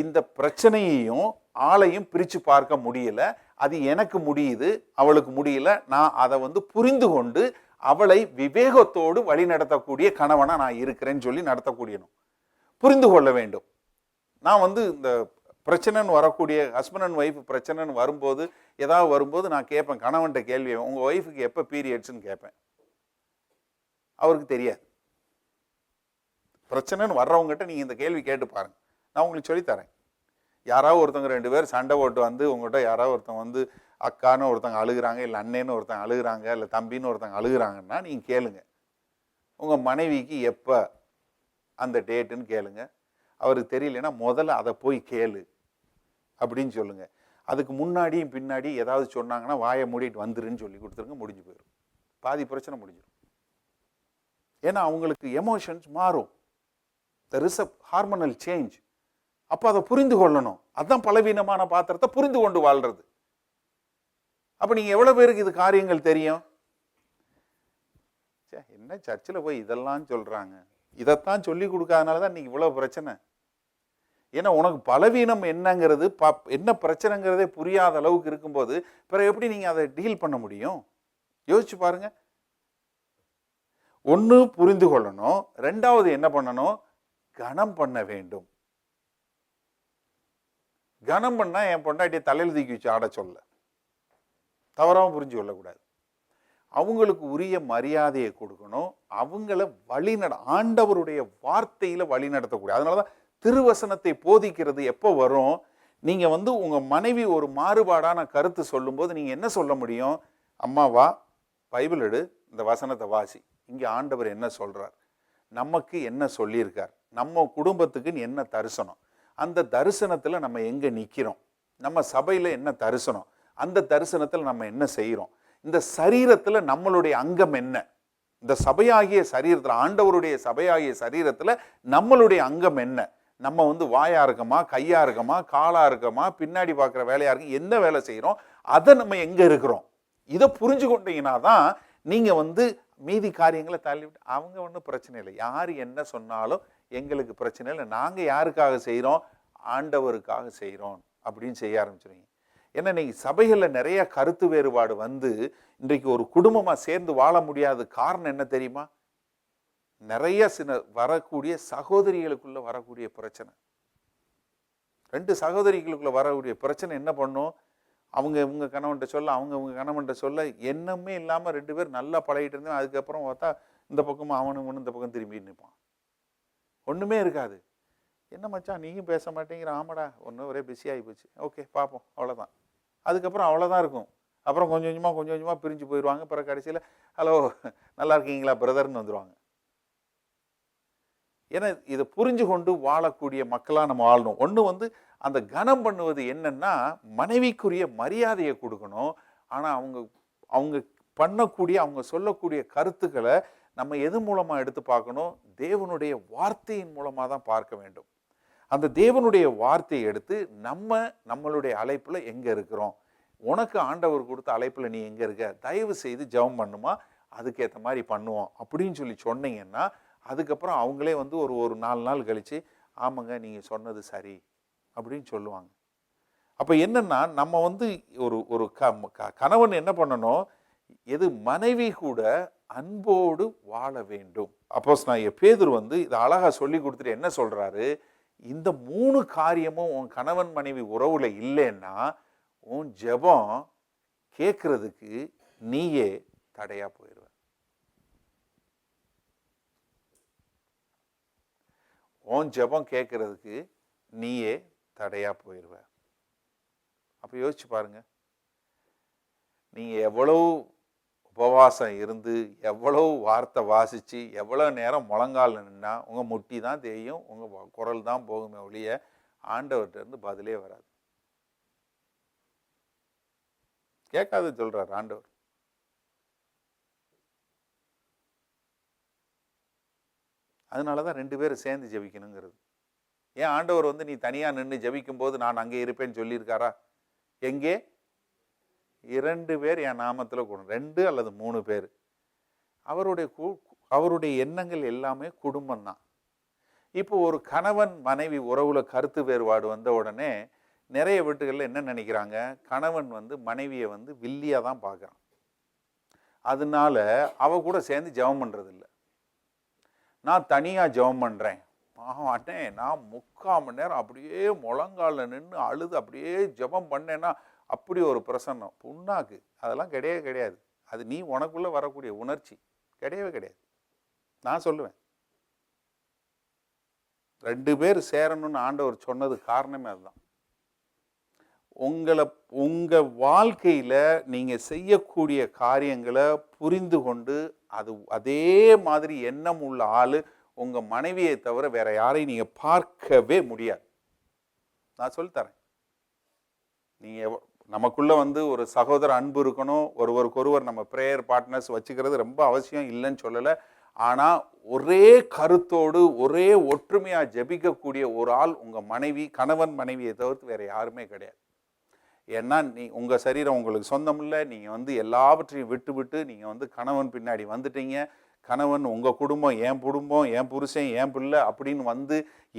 [SPEAKER 1] இந்த பிரச்சனையையும் ஆளையும் பிரிச்சு பார்க்க முடியல, அது எனக்கு முடியுது அவளுக்கு முடியல, நான் அதை வந்து புரிந்து கொண்டு அவளை விவேகத்தோடு வழி நடத்தக்கூடிய கணவனா நான் இருக்கிறேன்னு சொல்லி நடத்தக்கூடியனும் புரிந்து கொள்ள வேண்டும். நான் வந்து இந்த பிரச்சனைன்னு வரக்கூடிய ஹஸ்பண்ட் அண்ட் ஒய்ஃப் பிரச்சனைன்னு வரும்போது ஏதாவது வரும்போது நான் கேட்பேன், கணவன்கிட்ட கேள்வி, உங்கள் ஒய்ஃபுக்கு எப்போ பீரியட்ஸ்ன்னு கேட்பேன். அவருக்கு தெரியாது. பிரச்சனைன்னு வர்றவங்ககிட்ட நீங்கள் இந்த கேள்வி கேட்டு பாருங்க, நான் உங்களுக்கு சொல்லித்தரேன். யாராவது ஒருத்தவங்க 2 பேர் சண்டை போட்டு வந்து உங்கள்கிட்ட யாராவது ஒருத்தவங்க வந்து அக்கான்னு ஒருத்தவங்க அழுகுறாங்க, இல்லை அண்ணேன்னு ஒருத்தவங்க அழுகுறாங்க, இல்லை தம்பின்னு ஒருத்தவங்க அழுகுறாங்கன்னா நீங்கள் கேளுங்க, உங்கள் மனைவிக்கு எப்போ அந்த டேட்டுன்னு கேளுங்க. அவருக்கு தெரியலன்னா முதல்ல அதை போய் கேளு அப்படின்னு சொல்லுங்க. அதுக்கு முன்னாடியும் பின்னாடி ஏதாவது சொன்னாங்கன்னா வாயை மூடிட்டு வந்துருன்னு சொல்லி கொடுத்துருங்க, முடிஞ்சு போயிடும், பாதி பிரச்சனை முடிஞ்சிடும். ஏன்னா அவங்களுக்கு எமோஷன்ஸ் மாறும், there is a hormonal change. அப்போ அதை புரிந்து கொள்ளணும். அதுதான் பலவீனமான பாத்திரத்தை புரிந்து கொண்டு வாழ்றது. அப்போ நீங்கள் எவ்வளோ பேருக்கு இது காரியங்கள் தெரியும்? என்ன சர்ச்சில் போய் இதெல்லாம் சொல்கிறாங்க, இதைத்தான் சொல்லி கொடுக்காதனால தான் இன்னைக்கு இவ்வளோ பிரச்சனை. ஏன்னா உனக்கு பலவீனம் என்னங்கிறது என்ன பிரச்சனைங்கிறதே புரியாத அளவுக்கு இருக்கும்போது பிறகு எப்படி நீங்கள் அதை டீல் பண்ண முடியும்? யோசிச்சு பாருங்க. ஒன்று புரிந்து கொள்ளணும், ரெண்டாவது என்ன பண்ணணும், கனம் பண்ண வேண்டும். கனம் பண்ணா என் பொண்டாட்டியை தலையில் தூக்கி வச்சு ஆட சொல்ல, தவறாம புரிஞ்சு கொள்ளக்கூடாது. அவங்களுக்கு உரிய மரியாதையை கொடுக்கணும், அவங்கள ஆண்டவருடைய வார்த்தையில வழி நடத்தக்கூடிய. அதனாலதான் திருவசனத்தை போதிக்கிறது எப்போ வரும், நீங்க வந்து உங்க மனைவி ஒரு மாறுபாடான கருத்து சொல்லும்போது நீங்க என்ன சொல்ல முடியும், அம்மாவா பைபிள் எடு, இந்த வசனத்தை வாசி, இங்க ஆண்டவர் என்ன சொல்றார், நமக்கு என்ன சொல்லியிருக்கார், நம்ம குடும்பத்துக்கு என்ன தரிசனம், அந்த தரிசனத்துல நம்ம எங்க நிக்கிறோம், நம்ம சபையில என்ன தரிசனம், அந்த தரிசனத்துல நம்ம என்ன செய்யறோம், இந்த சரீரத்துல நம்மளுடைய அங்கம் என்ன, இந்த சபையாகிய சரீரத்துல ஆண்டவருடைய சபையாகிய சரீரத்துல நம்மளுடைய அங்கம் என்ன, நம்ம வந்து வாயா இருக்கமா, கையா இருக்கமா, காலா இருக்கமா, பின்னாடி பார்க்குற வேலையா இருக்கு, எந்த வேலை செய்யறோம், அதை நம்ம எங்க இருக்கிறோம், இதை புரிஞ்சு கொண்டீங்கன்னா தான் நீங்க வந்து மீதி காரியங்களை தள்ளிவிட்டு அவங்க ஒன்றும் பிரச்சனை இல்லை, யார் என்ன சொன்னாலும் எங்களுக்கு பிரச்சனை இல்லை, நாங்கள் யாருக்காக செய்கிறோம், ஆண்டவருக்காக செய்கிறோம் அப்படின்னு செய்ய ஆரம்பிச்சிருவீங்க. ஏன்னா இன்னைக்கு சபைகளில் நிறைய கருத்து வேறுபாடு வந்து இன்றைக்கு ஒரு குடும்பமாக சேர்ந்து வாழ முடியாத காரணம் என்ன தெரியுமா, நிறைய வரக்கூடிய சகோதரிகளுக்குள்ள வரக்கூடிய பிரச்சனை. 2 சகோதரிகளுக்குள்ள வரக்கூடிய பிரச்சனை என்ன பண்ணும், அவங்க இவங்க கணவன்கிட்ட சொல்ல, அவங்க இவங்க கணவன்கிட்ட சொல்ல, என்னமே இல்லாமல் 2 பேர் நல்லா பழகிட்டு இருந்தேன், அதுக்கப்புறம் பார்த்தா இந்த பக்கமும் அவனும் இந்த பக்கம் திரும்பி நிற்பான், ஒன்றுமே இருக்காது. என்ன மச்சான் நீயும் பேச மாட்டேங்கிற, ஆமாடா ஒன்றும் ஒரே பிஸி ஆகி போச்சு, ஓகே பார்ப்போம் அவ்வளோதான். அதுக்கப்புறம் அவ்வளோதான் இருக்கும். அப்புறம் கொஞ்சம் கொஞ்சமாக பிரிஞ்சு போயிடுவாங்க. பிறகு கடைசியில் ஹலோ நல்லா இருக்கீங்களா பிரதர்னு வந்துடுவாங்க. ஏன்னா இதை புரிஞ்சு கொண்டு வாழக்கூடிய மக்களாக நம்ம வாழணும். ஒன்று வந்து அந்த கனம் பண்ணுவது என்னன்னா, மனைவிக்குரிய மரியாதையை கொடுக்கணும். ஆனால் அவங்க பண்ணக்கூடிய அவங்க சொல்லக்கூடிய கருத்துக்களை நம்ம எது மூலமாக எடுத்து பார்க்கணும், தேவனுடைய வார்த்தையின் மூலமாக தான் பார்க்க வேண்டும். அந்த தேவனுடைய வார்த்தையை எடுத்து நம்மளுடைய அழைப்பில் எங்கே இருக்கிறோம், உனக்கு ஆண்டவர் கொடுத்த அழைப்பில் நீ எங்கே இருக்க, தயவு செய்து ஜெபம் பண்ணுமா, அதுக்கேற்ற மாதிரி பண்ணுவோம் அப்படின்னு சொல்லி சொன்னீங்கன்னா, அதுக்கப்புறம் அவங்களே வந்து ஒரு 4 நாள் கழித்து ஆமாங்க நீங்கள் சொன்னது சரி அப்படின்னு சொல்லுவாங்க. அப்போ என்னன்னா நம்ம வந்து ஒரு கணவன் என்ன பண்ணணும், எது மனைவி கூட அன்போடு வாழ வேண்டும். அப்போஸ்தலனாகிய பேதுரு வந்து இதை அழகா சொல்லி கொடுத்துட்டு என்ன சொல்றாரு, இந்த 3 காரியமும் உன் கணவன் மனைவி உறவுல இல்லைன்னா உன் ஜெபம் கேட்கறதுக்கு நீயே தடையா போயிடுவ. உன் ஜெபம் கேட்கறதுக்கு நீயே தடையா போயிடுவ. அப்ப யோசிச்சு பாருங்க, நீங்க எவ்வளவு உபவாசம் இருந்து எவ்வளவு வார்த்தை வாசித்து எவ்வளோ நேரம் முழங்கால் நின்னா உங்கள் முட்டி தான் தேயும், உங்கள் குரல் தான் போகுமே ஒழிய ஆண்டவர்கிட்ட இருந்து பதிலே வராது. கேட்காது சொல்றார் ஆண்டவர். அதனாலதான் 2 பேரும் சேர்ந்து ஜெபிக்கணுங்கிறது. ஏன் ஆண்டவர் வந்து நீ தனியா நின்று ஜெபிக்கும் போது நான் அங்கே இருப்பேன்னு சொல்லியிருக்காரா? எங்கே 2 பேர் என் நாமத்தில் கூடும், 2 அல்லது 3 பேர். அவருடைய எண்ணங்கள் எல்லாமே குடும்பம் தான். இப்போ ஒரு கணவன் மனைவி உறவுல கருத்து வேறுபாடு வந்த உடனே நிறைய வீட்டுகளில் என்ன நினைக்கிறாங்க, கணவன் வந்து மனைவியை வந்து வில்லியா தான் பார்க்குறான். அதனால அவ கூட சேர்ந்து ஜெபம் பண்றது இல்லை. நான் தனியா ஜெபம் பண்றேன், அண்ணே நான் 3/4 மணி நேரம் அப்படியே முழங்கால நின்று அழுது அப்படியே ஜெபம் பண்ணேன்னா அப்படி ஒரு பிரசன்னம் புண்ணாக்கு. அதெல்லாம் கிடையவே கிடையாது. அது நீ உனக்குள்ள வரக்கூடிய உணர்ச்சி, கிடையவே கிடையாது. நான் சொல்லுவேன் 2 பேர் சேரணும்னு ஆண்டவர் சொன்னது காரணமே அதுதான். உங்க வாழ்க்கையில நீங்க செய்யக்கூடிய காரியங்களை புரிந்து கொண்டு அதே மாதிரி எண்ணம் உள்ள ஆளு உங்க மனைவியை தவிர வேற யாரையும் நீங்க பார்க்கவே முடியாது. நான் சொல்லித்தரேன். நீங்க நமக்குள்ள வந்து ஒரு சகோதர அன்பு இருக்கணும், ஒருவருக்கொருவர் நம்ம பிரேயர் பார்ட்னர்ஸ் வச்சுக்கிறது ரொம்ப அவசியம் இல்லைன்னு சொல்லலை. ஆனா ஒரே கருத்தோடு ஒரே ஒற்றுமையா ஜெபிக்கக்கூடிய ஒரு ஆள் உங்க மனைவி, கணவன் மனைவியை தவிர்த்து வேற யாருமே கிடையாது. ஏன்னா உங்க சரீரம் உங்களுக்கு சொந்தம் இல்லை. நீங்க வந்து எல்லாவற்றையும் விட்டு விட்டு நீங்க வந்து கணவன் பின்னாடி வந்துட்டீங்க. கணவன் உங்க குடும்பம், என் குடும்பம், என் புருஷன், என் பிள்ளை அப்படின்னு வந்து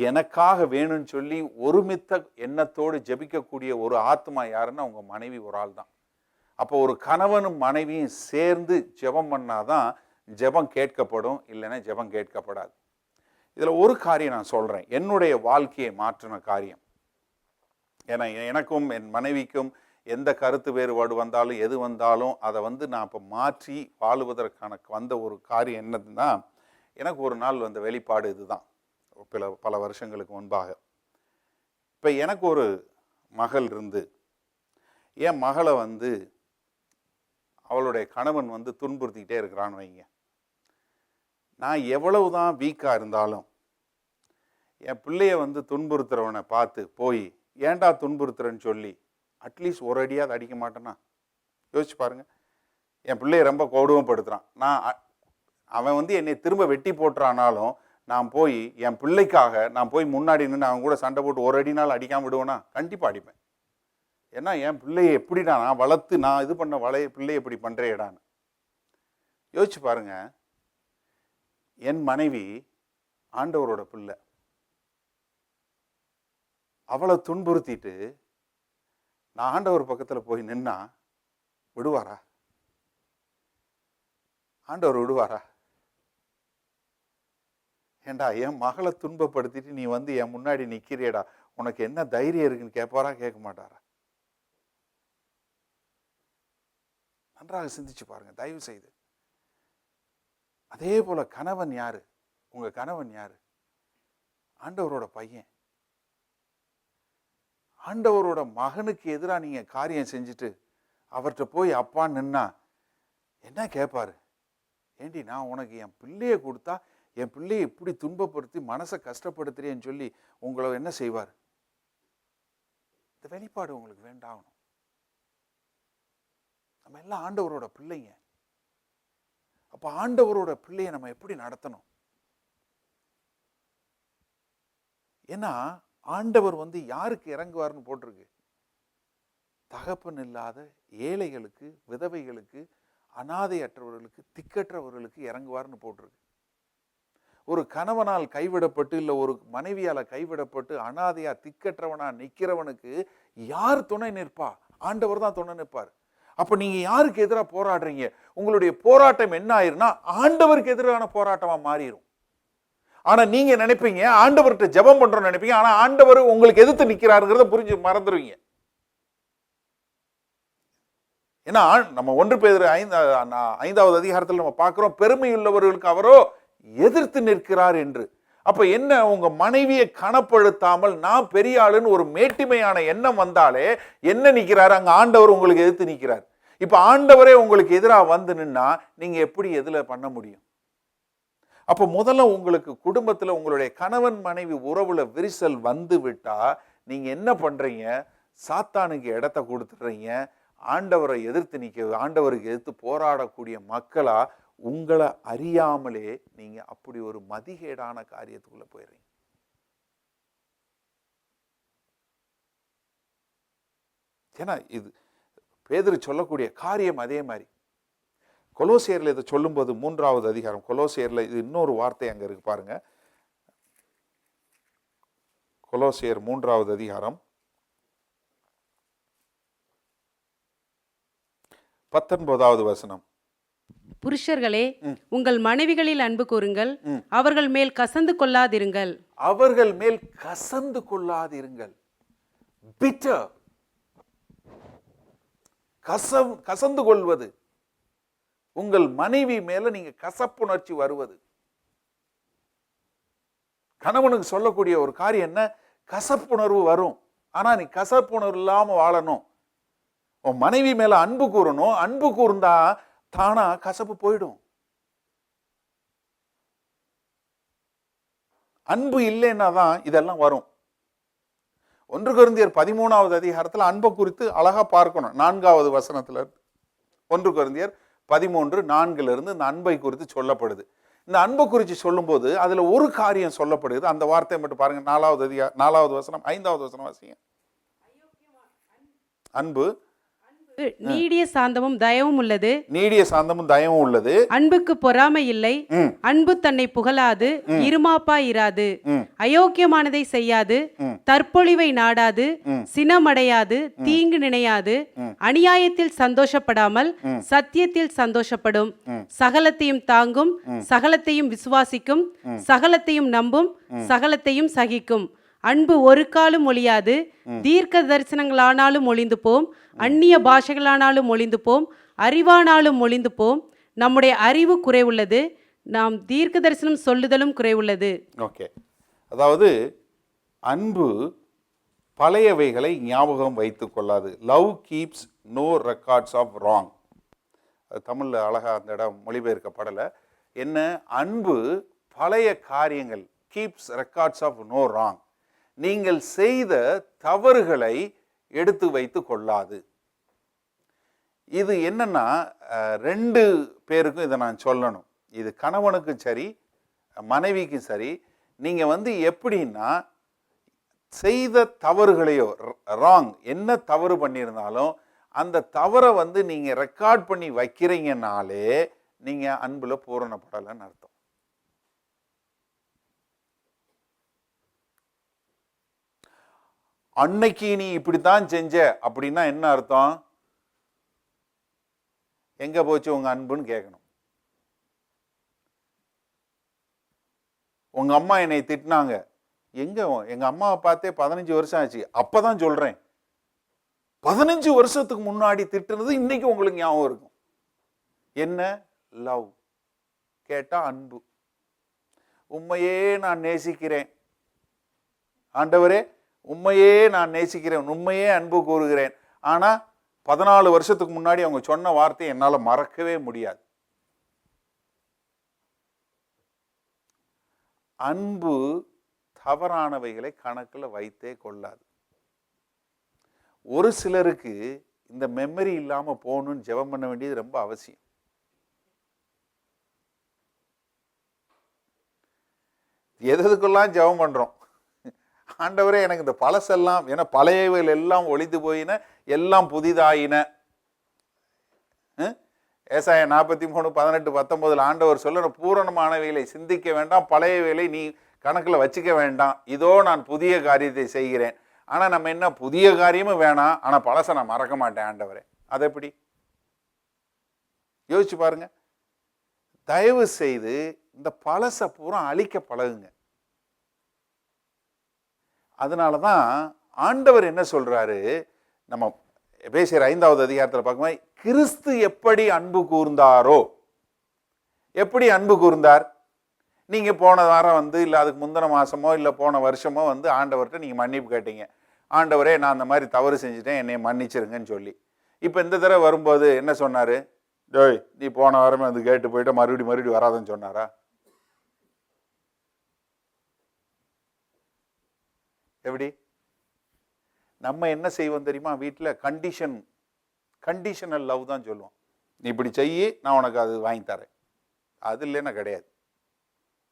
[SPEAKER 1] எனக்காக வேணும்னு சொல்லி ஒருமித்த எண்ணத்தோடு ஜெபிக்கக்கூடிய ஒரு ஆத்மா யாருன்னா உங்க மனைவி ஒரு ஆள் தான். அப்போ ஒரு கணவனும் மனைவியும் சேர்ந்து ஜெபம் பண்ணாதான் ஜெபம் கேட்கப்படும், இல்லைன்னா ஜெபம் கேட்கப்படாது. இதுல ஒரு காரியம் நான் சொல்றேன், என்னுடைய வாழ்க்கையை மாற்றின காரியம். ஏன்னா எனக்கும் என் மனைவிக்கும் எந்த கருத்து வேறுபாடு வந்தாலும் எது வந்தாலும் அதை வந்து நான் இப்போ மாற்றி வாழுவதற்கான வந்த ஒரு காரியம் என்னதுன்னா, எனக்கு ஒரு நாள் வந்த வெளிப்பாடு இதுதான். பல வருஷங்களுக்கு முன்பாக இப்போ எனக்கு ஒரு மகள் இருந்து, என் மகளை வந்து அவளுடைய கணவன் வந்து துன்புறுத்திக்கிட்டே இருக்கிறான்னு வைங்க. நான் எவ்வளவுதான் வீக்காக இருந்தாலும் என் பிள்ளைய வந்து துன்புறுத்துறவனை பார்த்து போய் ஏன்டா துன்புறுத்துறன்னு சொல்லி அட்லீஸ்ட் ஒரு அடியாவது அடிக்க மாட்டேன்னா? யோசிச்சு பாருங்க. என் பிள்ளைய ரொம்ப கொடூரப்படுத்துறான், அவன் வந்து என்னை திரும்ப வெட்டி போட்டுறானாலும் நான் போய் என் பிள்ளைக்காக நான் போய் முன்னாடி நின்று அவன் கூட சண்டை போட்டு ஒரு அடினாலும் அடிக்காம விடுவேனா? கண்டிப்பாக அடிப்பேன். ஏன்னா என் பிள்ளையை எப்படிடா நான் வளர்த்து நான் இது பண்ண பிள்ளையை எப்படி பண்றேடான்னு யோசிச்சு பாருங்க. என் மனைவி ஆண்டவரோட பிள்ளை, அவளை துன்புறுத்திட்டு நான் ஆண்டவர் பக்கத்தில் போய் நின்னா விடுவாரா? ஆண்டவர் விடுவாரா? ஏண்டா என் மகளை துன்பப்படுத்திட்டு நீ வந்து என் முன்னாடி நிற்கிறியடா, உனக்கு என்ன தைரியம் இருக்குன்னு கேட்பாரா? கேட்க மாட்டாரா? நன்றாக சிந்திச்சு பாருங்க தயவு செய்து. அதே போல கணவன் யாரு? உங்க கணவன் யாரு? ஆண்டவரோட பையன். ஆண்டவரோட மகனுக்கு எதிராக நீங்க காரியம் செஞ்சுட்டு அவர்கிட்ட போய் அப்பா நின்னா என்ன கேட்பாரு? ஏண்டி நான் உனக்கு என் பிள்ளைய கொடுத்தா என் பிள்ளையை இப்படி துன்பப்படுத்தி மனசை கஷ்டப்படுத்துறேன்னு சொல்லி உங்களை என்ன செய்வார்? இந்த வெளிப்பாடு உங்களுக்கு வேண்டாகணும். நம்ம எல்லாம் ஆண்டவரோட பிள்ளைங்க. அப்ப ஆண்டவரோட பிள்ளைய நம்ம எப்படி நடத்தணும்? ஏன்னா ஆண்டவர் வந்து யாருக்கு இறங்குவார்னு போட்டிருக்கு? தகப்பன் இல்லாத ஏழைகளுக்கு, விதவைகளுக்கு, அனாதையற்றவர்களுக்கு, திக்கற்றவர்களுக்கு இறங்குவார்னு போட்டிருக்கு. ஒரு கணவனால் கைவிடப்பட்டு இல்லை ஒரு மனைவியால கைவிடப்பட்டு அனாதையா திக்கற்றவனா நிற்கிறவனுக்கு யார் துணை நிற்பா? ஆண்டவர் தான் துணை நிற்பார். அப்ப நீங்க யாருக்கு எதிராக போராடுறீங்க? உங்களுடைய போராட்டம் என்ன ஆயிருன்னா ஆண்டவருக்கு எதிரான போராட்டமா மாறிடும். ஆனா நீங்க நினைப்பீங்க ஆண்டவர்கிட்ட ஜெபம் பண்றோம்னு நினைப்பீங்க, ஆனா ஆண்டவர் உங்களுக்கு எதிர்த்து நிற்கிறாருங்கிறத புரிஞ்சு மறந்துடுவீங்க. ஏன்னா நம்ம 1 பேதுரு 5வது அதிகாரத்தில் நம்ம பார்க்கிறோம், பெருமையுள்ளவர்களுக்கு அவரோ எதிர்த்து நிற்கிறார் என்று. அப்ப என்ன, உங்க மனைவியை கனப்படுத்தாமல் நான் பெரிய ஆளுன்னு ஒரு மேட்டிமையான எண்ணம் வந்தாலே என்ன நிற்கிறாரு? அங்க ஆண்டவர் உங்களுக்கு எதிர்த்து நிற்கிறார். இப்ப ஆண்டவரே உங்களுக்கு எதிராக வந்து நின்னா நீங்க எப்படி எதுல பண்ண முடியும்? அப்ப முதல்ல உங்களுக்கு குடும்பத்துல உங்களுடைய கணவன் மனைவி உறவுல விரிசல் வந்து விட்டா நீங்க என்ன பண்றீங்க? சாத்தானுக்கு இடத்தை கொடுத்துடுறீங்க. ஆண்டவரை எதிர்த்து ஆண்டவருக்கு எதிர்த்து போராடக்கூடிய மக்களா உங்களை அறியாமலே நீங்க அப்படி ஒரு மதிகேடான காரியத்துக்குள்ள போயிடுறீங்க. ஏன்னா இது பேதுரு சொல்லக்கூடிய காரியம் அதே மாதிரி. கொலோசியர்ல இதை சொல்லும்போது 3வது அதிகாரம் கொலோசியர்ல இது இன்னொரு வார்த்தை அங்க இருக்கு பாருங்க. கொலோசியர் 3வது அதிகாரம் 19வது வசனம்.
[SPEAKER 2] புருஷர்களே, உங்கள் மனைவிகளில் அன்பு கூறுங்கள், அவர்கள் மேல் கசந்து கொள்ளாதிருங்கள்.
[SPEAKER 1] அவர்கள் மேல் கசந்து கொள்ளாதிருங்கள். பிட்டர், கசந்து கொள்வது, உங்கள் மனைவி மேல நீங்க கசப்புணர்ச்சி வருவது. கணவனுக்கு சொல்லக்கூடிய ஒரு காரியம் என்ன? கசப்புணர்வு வரும். ஆனா நீ கசப்புணர்வு இல்லாம வாழணும். உன் மனைவி மேல அன்பு கூறணும். அன்பு கூர்ந்தா தானா கசப்பு போயிடும். அன்பு இல்லைன்னா தான் இதெல்லாம் வரும். 1 கொரிந்தியர் 13வது அதிகாரத்தில் அன்பை குறித்து அழகா பார்க்கணும். 4வது வசனத்துல 1 கொரிந்தியர் 13:4 இந்த அன்பை குறித்து சொல்லப்படுது. இந்த அன்பை குறித்து சொல்லும் போது அதுல ஒரு காரியம் சொல்லப்படுது. அந்த வார்த்தை மட்டும் பாருங்க. 4வது வசனம் 5வது வசனம் வாசிங்க. அன்பு
[SPEAKER 2] நீடிய சாந்தமும் தயவும் உள்ளது.
[SPEAKER 1] நீடிய சாந்தமும் தயவும் உள்ளது.
[SPEAKER 2] அன்புக்கு பொறாமை இல்லை. அன்பு தன்னை புகழாது, இருமாப்பா இராது, அயோக்கியமானதை செய்யாது, தற்பொழிவை நாடாது, சினமடையாது, தீங்கு நினையாது, அநியாயத்தில் சந்தோஷப்படாமல் சத்தியத்தில் சந்தோஷப்படும், சகலத்தையும் தாங்கும், சகலத்தையும் விசுவாசிக்கும், சகலத்தையும் நம்பும், சகலத்தையும் சகிக்கும். அன்பு ஒரு காலும் ஒழியாது. தீர்க்க தரிசனங்களானாலும் ஒளிந்து போம், அந்நிய பாஷைகளானாலும் ஒளிந்து போம், அறிவானாலும் ஒளிந்து போம். நம்முடைய அறிவு குறைவுள்ளது, நாம் தீர்க்க தரிசனம் சொல்லுதலும் குறைவுள்ளது.
[SPEAKER 1] ஓகே, அதாவது அன்பு பழையவைகளை ஞாபகம் வைத்துக் கொள்ளாது. Love keeps no records of wrong. அது தமிழ்ல அழகா அந்த இடம் மொழிபெயர்க்கப்படலை. என்ன? அன்பு பழைய காரியங்கள், keeps records of no wrong. நீங்கள் செய்த தவறுகளை எடுத்து வைத்து கொள்ளாது. இது என்னன்னா 2 பேருக்கும் இதை நான் சொல்லணும். இது கணவனுக்கும் சரி மனைவிக்கும் சரி. நீங்க எப்படின்னா செய்த தவறுகளையோ ராங் என்ன தவறு பண்ணியிருந்தாலும் அந்த தவறை நீங்க ரெக்கார்ட் பண்ணி வைக்கிறீங்கனாலே நீங்க அன்புல பூரணப்படலைன்னு அர்த்தம். அன்னைக்கு நீ இப்படித்தான் செஞ்ச அப்படின்னா என்ன அர்த்தம்? எங்க போச்சு உங்க அன்புன்னு கேட்கணும். உங்க அம்மா என்னை திட்டினாங்க. எங்க அம்மாவை பார்த்தே 15 வருஷம் ஆச்சு. அப்பதான் சொல்றேன். 15 வருஷத்துக்கு முன்னாடி திட்டுறது இன்னைக்கு உங்களுக்கு ஞாபகம் இருக்கும். என்ன? லவ். கேட்டா அன்பு. உண்மையே நான் நேசிக்கிறேன் ஆண்டவரே, உண்மையே நான் நேசிக்கிறேன், உண்மையே அன்பு கூறுகிறேன். ஆனா 14 வருஷத்துக்கு முன்னாடி அவங்க சொன்ன வார்த்தையை என்னால மறக்கவே முடியாது. அன்பு தவறானவைகளை கணக்குல வைத்தே கொள்ளாது. ஒரு சிலருக்கு இந்த மெமரி இல்லாம போகணும்னு ஜெபம் பண்ண வேண்டியது ரொம்ப அவசியம். எதுக்கெல்லாம் ஜெபம் பண்றோம்? ஆண்டவரே எனக்கு இந்த பழசெல்லாம், ஏன்னா பழையவைகள் எல்லாம் ஒளிந்து போயின, எல்லாம் புதிதாயின. ஏசாயா 43:18-19 ஆண்டவர் சொல்ல, பூரணமானவைகளை சிந்திக்க வேண்டாம், பழையவைகளை நீ கணக்குல வச்சுக்க வேண்டாம், இதோ நான் புதிய காரியத்தை செய்கிறேன். ஆனா நம்ம என்ன, புதிய காரியமும் வேணாம், ஆனா பழசை நான் மறக்க மாட்டேன் ஆண்டவரே. அது எப்படி? யோசிச்சு பாருங்க. தயவு செய்து இந்த பழச பூரா அழிக்க பழகுங்க. அதனாலதான் ஆண்டவர் என்ன சொல்றாரு, நம்ம எபேசியர் 5வது அதிகாரத்தில் பார்க்கும்போது, கிறிஸ்து எப்படி அன்பு கூர்ந்தாரோ. எப்படி அன்பு கூர்ந்தார்? நீங்க போன வாரம் இல்ல அதுக்கு முந்தின மாசமோ இல்ல போன வருஷமோ ஆண்டவர்கிட்ட நீங்க மன்னிப்பு கேட்டீங்க. ஆண்டவரே நான் அந்த மாதிரி தவறு செஞ்சுட்டேன், என்னை மன்னிச்சிருங்கன்னு சொல்லி. இப்போ இந்த தடவை வரும்போது என்ன சொன்னாரு? டேய், நீ போன வாரமே வந்து கேட்டு போயிட்டு மறுபடியும் வராதுன்னு சொன்னாரா? எப்படி? நம்ம என்ன செய்வோம் தெரியுமா? வீட்டில் கண்டிஷனல் லவ் தான் சொல்லுவோம். நீ இப்படி செய்யி, நான் உனக்கு அது வாங்கி தரேன். அது இல்லைன்னா கிடையாது.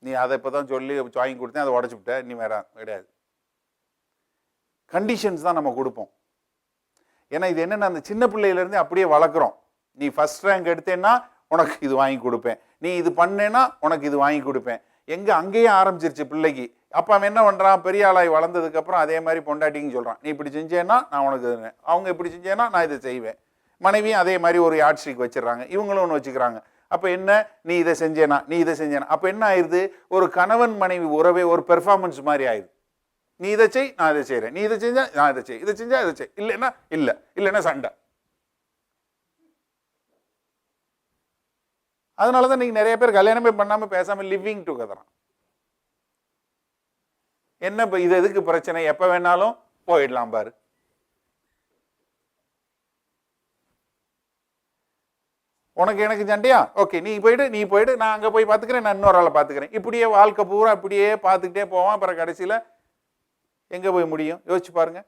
[SPEAKER 1] நீ அதை இப்போ தான் சொல்லி வாங்கி கொடுத்தேன், அதை உடச்சி விட்ட, நீ வேற கிடையாது. கண்டிஷன்ஸ் தான் நம்ம கொடுப்போம். ஏன்னா இது என்னென்ன, அந்த சின்ன பிள்ளையிலேருந்து அப்படியே வளர்க்குறோம். நீ ஃபர்ஸ்ட் ரேங்க் எடுத்தேன்னா உனக்கு இது வாங்கி கொடுப்பேன், நீ இது பண்ணேன்னா உனக்கு இது வாங்கி கொடுப்பேன். எங்கே அங்கேயே ஆரம்பிச்சிருச்சு பிள்ளைக்கு. அப்போ அவன் என்ன பண்ணுறான்? பெரிய ஆளாய் வளர்ந்ததுக்கப்புறம் அதே மாதிரி பொண்டாட்டின்னு சொல்கிறான், நீ இப்படி செஞ்சேன்னா நான் உனக்கு, அவங்க இப்படி செஞ்சேன்னா நான் இதை செய்வேன். மனைவியும் அதே மாதிரி ஒரு யாட் ஸ்டிக் வச்சிடறாங்க, இவங்களும் ஒன்று வச்சுக்கிறாங்க. அப்போ என்ன, நீ இதை செஞ்சேனா, நீ இதை செஞ்சேனா. அப்போ என்ன ஆயிடுது? ஒரு கணவன் மனைவி உறவே ஒரு பெர்ஃபார்மன்ஸ் மாதிரி ஆயிடுது. நீ இதை செய், நான் இதை செய்கிறேன், நீ இதை செஞ்சா நான் இதை செய், இதை செஞ்சா இதை செய், இல்லைன்னா சண்டை. அதனால தான் நீங்கள் நிறைய பேர் கல்யாணமே பண்ணாமல் பேசாமல் லிவிங் டுகெதரா. என்ன இப்போ இது எதுக்கு பிரச்சனை? எப்போ வேணாலும் போயிடலாம் பாரு. உனக்கு எனக்கு சண்டையா? ஓகே, நீ போயிட்டு நான் அங்கே போய் பார்த்துக்கிறேன், நான் இன்னொரு ஆளை பார்த்துக்கிறேன். இப்படியே வாழ்க்கை பூரா இப்படியே பார்த்துக்கிட்டே போவான். அப்புறம் கடைசியில் எங்கே போய் முடியும்? யோசிச்சு பாருங்க.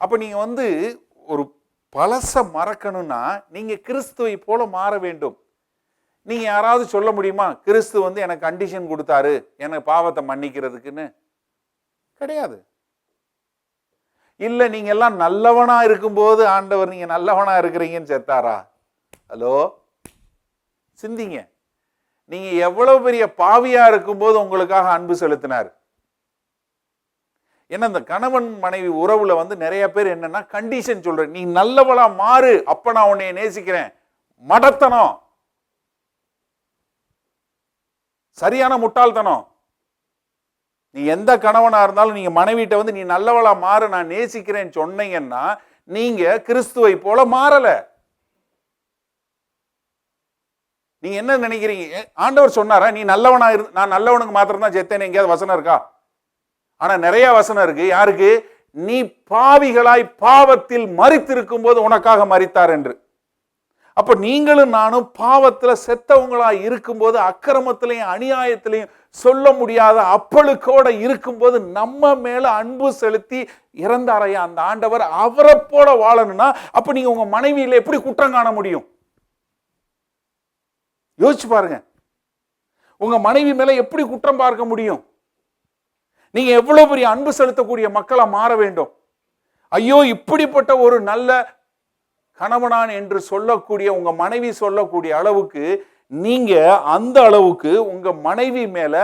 [SPEAKER 1] அப்போ நீங்கள் ஒரு பழச மறக்கணும்னா நீங்கள் கிறிஸ்துவை போல மாற வேண்டும். நீங்கள் யாராவது சொல்ல முடியுமா கிறிஸ்து எனக்கு கண்டிஷன் கொடுத்தாரு எனக்கு பாவத்தை மன்னிக்கிறதுக்குன்னு? கிடையாது. இல்லை, நீங்க எல்லாம் நல்லவனா இருக்கும்போது ஆண்டவர் நீங்க நல்லவனா இருக்கிறீங்கன்னு செத்தாரா? ஹலோ, சிந்திங்க. நீங்க எவ்வளவு பெரிய பாவியா இருக்கும்போது உங்களுக்காக அன்பு செலுத்தினார். ஏன்னா இந்த கணவன் மனைவி உறவுல நிறைய பேர் என்னன்னா கண்டிஷன் சொல்ற, நீ நல்லவளா மாறு, அப்ப நான் உன்னை நேசிக்கிறேன். மடத்தனம், சரியான முட்டாள்தனம். நீ எந்த கணவனா இருந்தாலும் நீங்க மனைவிட்ட நீ நல்லவளா மாறு, நான் நேசிக்கிறேன்னு சொன்னீங்கன்னா நீங்க கிறிஸ்துவை போல மாறல. நீங்க என்ன நினைக்கிறீங்க? ஆண்டவர் சொன்னாரா நீ நல்லவனா நான் நல்லவனுக்கு மாத்திரம் தான் செத்தேன்னு எங்கேயாவது வசனம் இருக்கா? ஆனா நிறைய வசனம் இருக்கு. யாருக்கு? நீ பாவிகளாய் பாவத்தில் மரித்திருக்கும் போது உனக்காக மரித்தார் என்று. அப்ப நீங்களும் நானும் பாவத்துல செத்தவங்களா இருக்கும்போது, அக்கிரமத்திலையும் அநியாயத்திலையும் சொல்ல முடியாத அப்பழுக்கோட இருக்கும்போது நம்ம மேல அன்பு செலுத்தி இறந்தாரையா அந்த ஆண்டவர், அவரை போல வாழணும்னா அப்ப நீங்க உங்க மனைவியில எப்படி குற்றம் காண முடியும்? யோசிச்சு பாருங்க. உங்க மனைவி மேல எப்படி குற்றம் பார்க்க முடியும்? நீங்க எவ்வளவு பெரிய அன்பு செலுத்தக்கூடிய மக்களா மாற வேண்டும். ஐயோ, இப்படிப்பட்ட ஒரு நல்ல கணவனான் என்று சொல்லக்கூடிய உங்க மனைவி சொல்லக்கூடிய அளவுக்கு நீங்க அந்த அளவுக்கு உங்க மனைவி மேல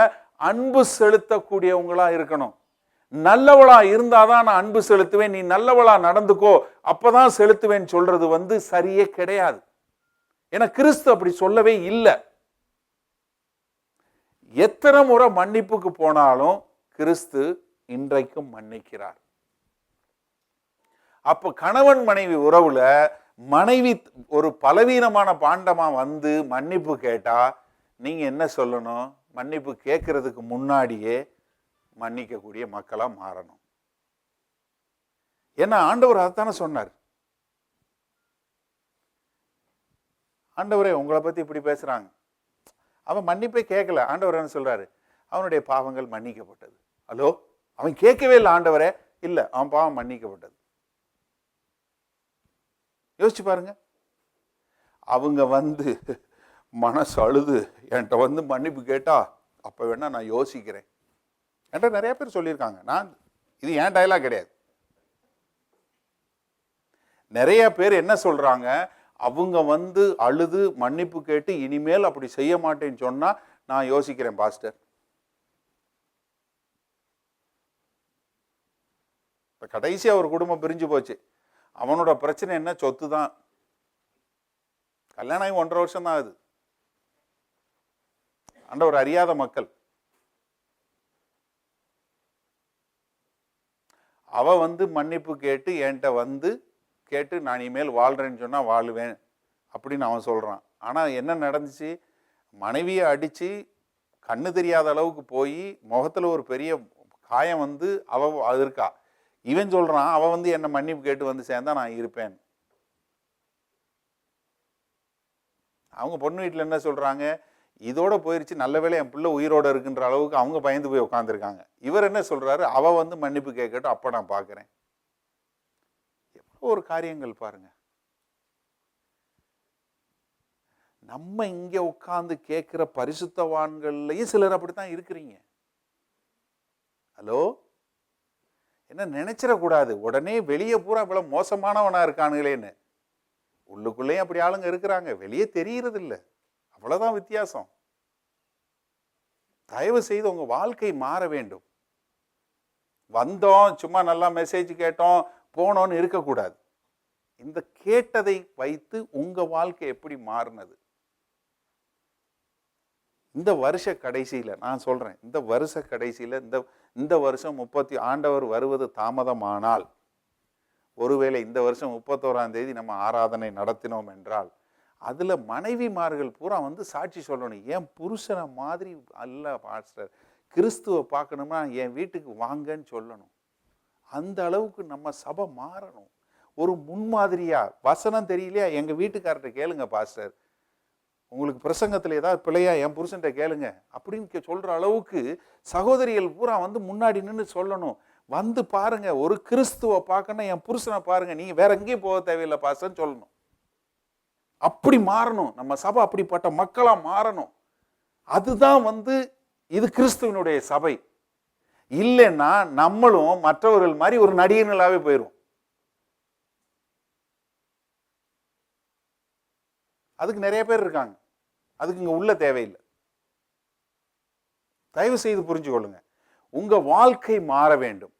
[SPEAKER 1] அன்பு செலுத்தக்கூடியவங்களா இருக்கணும். நல்லவளா இருந்தாதான் நான் அன்பு செலுத்துவேன், நீ நல்லவளா நடந்துக்கோ அப்பதான் செலுத்துவேன் சொல்றது சரியே கிடையாது. ஏன்னா கிறிஸ்து அப்படி சொல்லவே இல்லை. எத்தனை முறை மன்னிப்புக்கு போனாலும் கிறிஸ்து இன்றைக்கும் மன்னிக்கிறார். அப்ப கணவன் மனைவி உறவுல மனைவி ஒரு பலவீனமான பாண்டமா மன்னிப்பு கேட்டா நீங்க என்ன சொல்லணும்? மன்னிப்பு கேட்கறதுக்கு முன்னாடியே மன்னிக்கக்கூடிய மக்களா மாறணும். ஏன்னா ஆண்டவர் அதைத்தானே சொன்னார். ஆண்டவரே உங்களை பத்தி இப்படி பேசுறாங்க, அவன் மன்னிப்பே கேட்கல. ஆண்டவர் என்ன சொல்றாரு? அவனுடைய பாவங்கள் மன்னிக்கப்பட்டது. ஹலோ, அவன் கேட்கவே இல்லை ஆண்டவரே. இல்ல, அவன் பாவம் மன்னிக்கப்பட்டது. யோசிச்சு பாருங்க. அவங்க மனசு அழுது என்கிட்ட மன்னிப்பு கேட்டா அப்ப வேணா நான் யோசிக்கிறேன் என்கிட்ட நிறைய பேர் சொல்லியிருக்காங்க. இது ஏன் டயலாக் கிடையாது. நிறைய பேர் என்ன சொல்றாங்க, அவங்க அழுது மன்னிப்பு கேட்டு இனிமேல் அப்படி செய்ய மாட்டேன்னு சொன்னா நான் யோசிக்கிறேன் பாஸ்டர். கடைசியா ஒரு குடும்பம் பிரிஞ்சு போச்சு. அவனோட பிரச்சனை என்ன? சொத்து தான். கல்யாணம் ஆகி 1.5 வருஷம் தான் ஆகுது. ஆண்டவர் அறியாத மக்கள். அவ மன்னிப்பு கேட்டு என்கிட்ட கேட்டு நான் இனிமேல் வாழ்றேன்னு சொன்னா வாழுவேன் அப்படின்னு அவன் சொல்றான். ஆனா என்ன நடந்துச்சு? மனைவியை அடிச்சு கண்ணு தெரியாத அளவுக்கு போய் முகத்துல ஒரு பெரிய காயம் அவ அது இருக்கா. இவன் சொல்றான் அவ என்னை மன்னிப்பு கேட்டு சேர்ந்தா நான் இருப்பேன். அவங்க பொண்ணு வீட்டில் என்ன சொல்கிறாங்க, இதோட போயிடுச்சு, நல்ல வேளை என் பிள்ளை உயிரோட இருக்குன்ற அளவுக்கு அவங்க பயந்து போய் உட்காந்துருக்காங்க. இவர் என்ன சொல்கிறாரு, அவள் வந்து மன்னிப்பு கேட்கட்டும், அப்போ நான் பார்க்குறேன். எவ்வளோ ஒரு காரியங்கள் பாருங்க. நம்ம இங்கே உட்காந்து கேட்குற பரிசுத்தவான்கள்லையும் சிலர் அப்படித்தான் இருக்கிறீங்க. ஹலோ, என்ன நினைச்சிடக்கூடாது உடனே வெளியே பூரா இவ்வளவு மோசமானவனா இருக்கானுங்களேன்னு. உள்ளுக்குள்ளேயும் அப்படி ஆளுங்க இருக்கிறாங்க, வெளியே தெரியறது இல்லை. அவ்வளவுதான் வித்தியாசம். தயவு செய்து உங்க வாழ்க்கை மாற வேண்டும். வந்தோம் சும்மா நல்லா மெசேஜ் கேட்டோம் போனோன்னு இருக்கக்கூடாது. இந்த கேட்டதை வைத்து உங்க வாழ்க்கை எப்படி மாறினது? இந்த வருஷ கடைசியில நான் சொல்றேன், இந்த வருஷ கடைசியில இந்த வருஷம் ஆண்டவர் வருவது தாமதமானால், ஒருவேளை இந்த வருஷம் 31ஆம் தேதி நம்ம ஆராதனை நடத்தினோம் என்றால், அதுல மனைவிமார்கள் பூரா வந்து சாட்சி சொல்லணும். என் புருஷனை மாதிரி அல்ல பாஸ்டர், கிறிஸ்துவை பார்க்கணும்னா என் வீட்டுக்கு வாங்கன்னு சொல்லணும். அந்த அளவுக்கு நம்ம சபை மாறணும். ஒரு முன்மாதிரியா, வசனம் தெரியலையா எங்க வீட்டுக்காரர்கிட்ட கேளுங்க பாஸ்டர், உங்களுக்கு பிரசங்கத்தில் ஏதாவது பிள்ளையா என் புருஷன்ட்ட கேளுங்க அப்படின்னு சொல்ற அளவுக்கு சகோதரிகள் பூரா வந்து முன்னாடி நின்று சொல்லணும். வந்து பாருங்க, ஒரு கிறிஸ்துவை பார்க்கணும், என் புருஷனை பாருங்க, நீங்க வேற எங்கேயும் போக தேவையில்லை பாஸ்டர்ன்னு சொல்லணும். அப்படி மாறணும் நம்ம சபை, அப்படிப்பட்ட மக்களா மாறணும். அதுதான் வந்து இது கிறிஸ்துவனுடைய சபை. இல்லைன்னா நம்மளும் மற்றவர்கள் மாதிரி ஒரு நடிகர்களாவே போயிடும். அதுக்கு நிறைய பேர் இருக்காங்க, அதுக்கு இங்க உள்ள தேவையில்லை. தயவு செய்து புரிஞ்சு கொள்ளுங்க. உங்க வாழ்க்கை மாற வேண்டும்.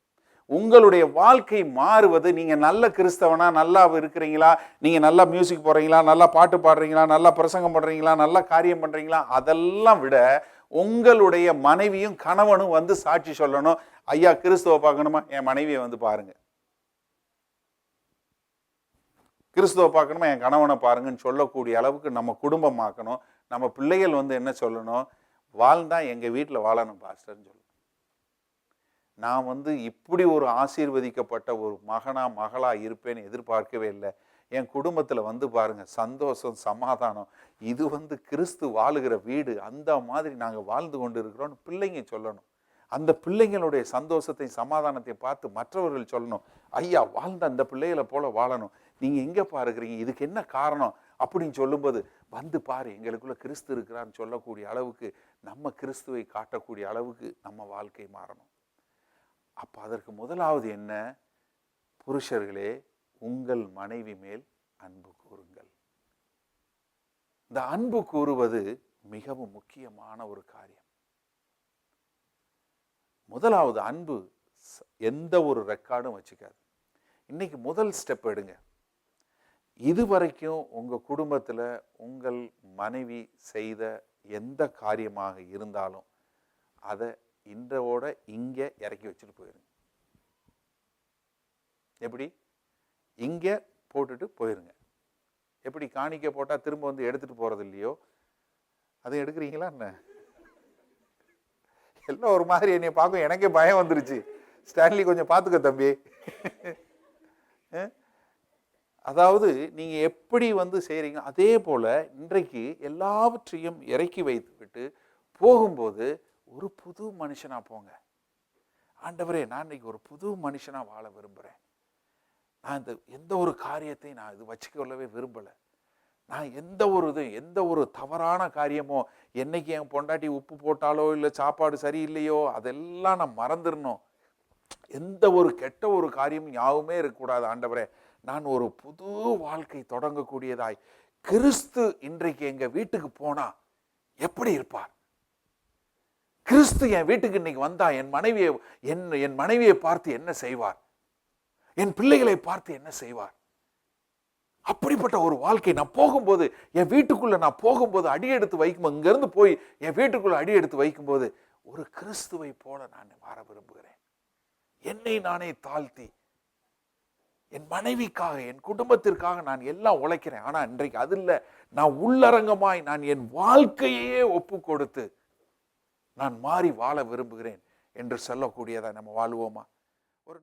[SPEAKER 1] உங்களுடைய வாழ்க்கை மாறுவது, நீங்க நல்ல கிறிஸ்தவனா, நல்லா இருக்கிறீங்களா, நீங்க நல்லா மியூசிக் போடுறீங்களா, நல்லா பாட்டு பாடுறீங்களா, நல்லா பிரசங்கம் பண்றீங்களா, நல்லா காரியம் பண்றீங்களா, அதெல்லாம் விட உங்களுடைய மனைவியும் கணவனும் வந்து சாட்சி சொல்லணும். ஐயா கிறிஸ்துவ பார்க்கணுமா, என் மனைவியை வந்து பாருங்க. கிறிஸ்துவ பார்க்கணுமா, என் கணவனை பாருங்கன்னு சொல்லக்கூடிய அளவுக்கு நம்ம குடும்பமாக்கணும். நம்ம பிள்ளைகள் வந்து என்ன சொல்லணும், வாழ்ந்தா எங்க வீட்டில் வாழணும் பாஸ்டர்ன்னு சொல்லணும். நான் வந்து இப்படி ஒரு ஆசீர்வதிக்கப்பட்ட ஒரு மகனா மகளா இருப்பேன்னு எதிர்பார்க்கவே இல்லை. என் குடும்பத்தில் வந்து பாருங்க, சந்தோஷம் சமாதானம், இது வந்து கிறிஸ்து வாழுகிற வீடு, அந்த மாதிரி நாங்கள் வாழ்ந்து கொண்டு இருக்கிறோம்னு பிள்ளைங்க சொல்லணும். அந்த பிள்ளைங்களுடைய சந்தோஷத்தை சமாதானத்தை பார்த்து மற்றவர்கள் சொல்லணும், ஐயா வாழ்ந்த அந்த பிள்ளைகளை போல வாழணும், நீங்க எங்க பாருக்கிறீங்க, இதுக்கு என்ன காரணம் அப்படின்னு சொல்லும்போது, வந்து பாரு எங்களுக்குள்ள கிறிஸ்து இருக்கிறான்னு சொல்லக்கூடிய அளவுக்கு, நம்ம கிறிஸ்துவை காட்டக்கூடிய அளவுக்கு நம்ம வாழ்க்கை மாறணும். அப்ப அதற்கு முதலாவது என்ன, புருஷர்களே உங்கள் மனைவி மேல் அன்பு கூறுங்கள். இந்த அன்பு கூறுவது மிகவும் முக்கியமான ஒரு காரியம். முதலாவது அன்பு எந்த ஒரு ரெக்கார்டும் வச்சுக்காது. இன்னைக்கு முதல் ஸ்டெப் எடுங்க. இதுவரைக்கும் உங்க குடும்பத்துல உங்கள் மனைவி செய்த எந்த காரியமாக இருந்தாலும் அதை இன்றோட இங்க இறக்கி வச்சுட்டு போயிருங்க. எப்படி? இங்க போட்டுட்டு போயிருங்க. எப்படி காணிக்க போட்டா திரும்ப வந்து எடுத்துட்டு போறது இல்லையோ, அதை எடுக்கிறீங்களா என்ன? எல்லாம் ஒரு மாதிரி என்னை பார்க்கும், எனக்கே பயம் வந்துருச்சு. ஸ்டான்லி கொஞ்சம் பார்த்துக்க தம்பி. அதாவது நீங்க எப்படி வந்து செய்றீங்க, அதே போல இன்றைக்கு எல்லாவற்றையும் இறக்கி வைத்து விட்டு போகும்போது ஒரு புது மனுஷனா போங்க. ஆண்டவரே, நான் இன்னைக்கு ஒரு புது மனுஷனா வாழ விரும்புறேன். நான் எந்த ஒரு காரியத்தை நான் இது வச்சுக்கொள்ளவே விரும்பலை. நான் எந்த ஒரு தவறான காரியமோ, என்னைக்கு என் பொண்டாட்டி உப்பு போட்டாலோ இல்லை சாப்பாடு சரியில்லையோ அதெல்லாம் நான் மறந்துடணும். எந்த ஒரு கெட்ட ஒரு காரியமும் யாவுமே இருக்கக்கூடாது. ஆண்டவரே, நான் ஒரு புது வாழ்க்கை தொடங்கக்கூடியதாய் கிறிஸ்து இன்றைக்கு எங்க வீட்டுக்கு போனா எப்படி இருப்பார்? கிறிஸ்து என் வீட்டுக்கு இன்னைக்கு வந்தா என் மனைவியை பார்த்து என்ன செய்வார்? என் பிள்ளைகளை பார்த்து என்ன செய்வார்? அப்படிப்பட்ட ஒரு வாழ்க்கை நான் போகும்போது, என் வீட்டுக்குள்ள நான் போகும்போது அடி எடுத்து வைக்கும்போது, இங்கிருந்து போய் என் வீட்டுக்குள்ள அடி எடுத்து வைக்கும்போது ஒரு கிறிஸ்துவை போல நான் வாழ விரும்புகிறேன். என்னை நானே தாழ்த்தி என் மனைவிக்காக, என் குடும்பத்திற்காக நான் எல்லாம் உழைக்கிறேன். ஆனா இன்றைக்கு அது இல்லை. நான் உள்ளரங்கமாய் நான் என் வாழ்க்கையே ஒப்பு கொடுத்து நான் மாறி வாழ விரும்புகிறேன் என்று சொல்லக்கூடியதை நம்ம வாழ்வோமா? ஒரு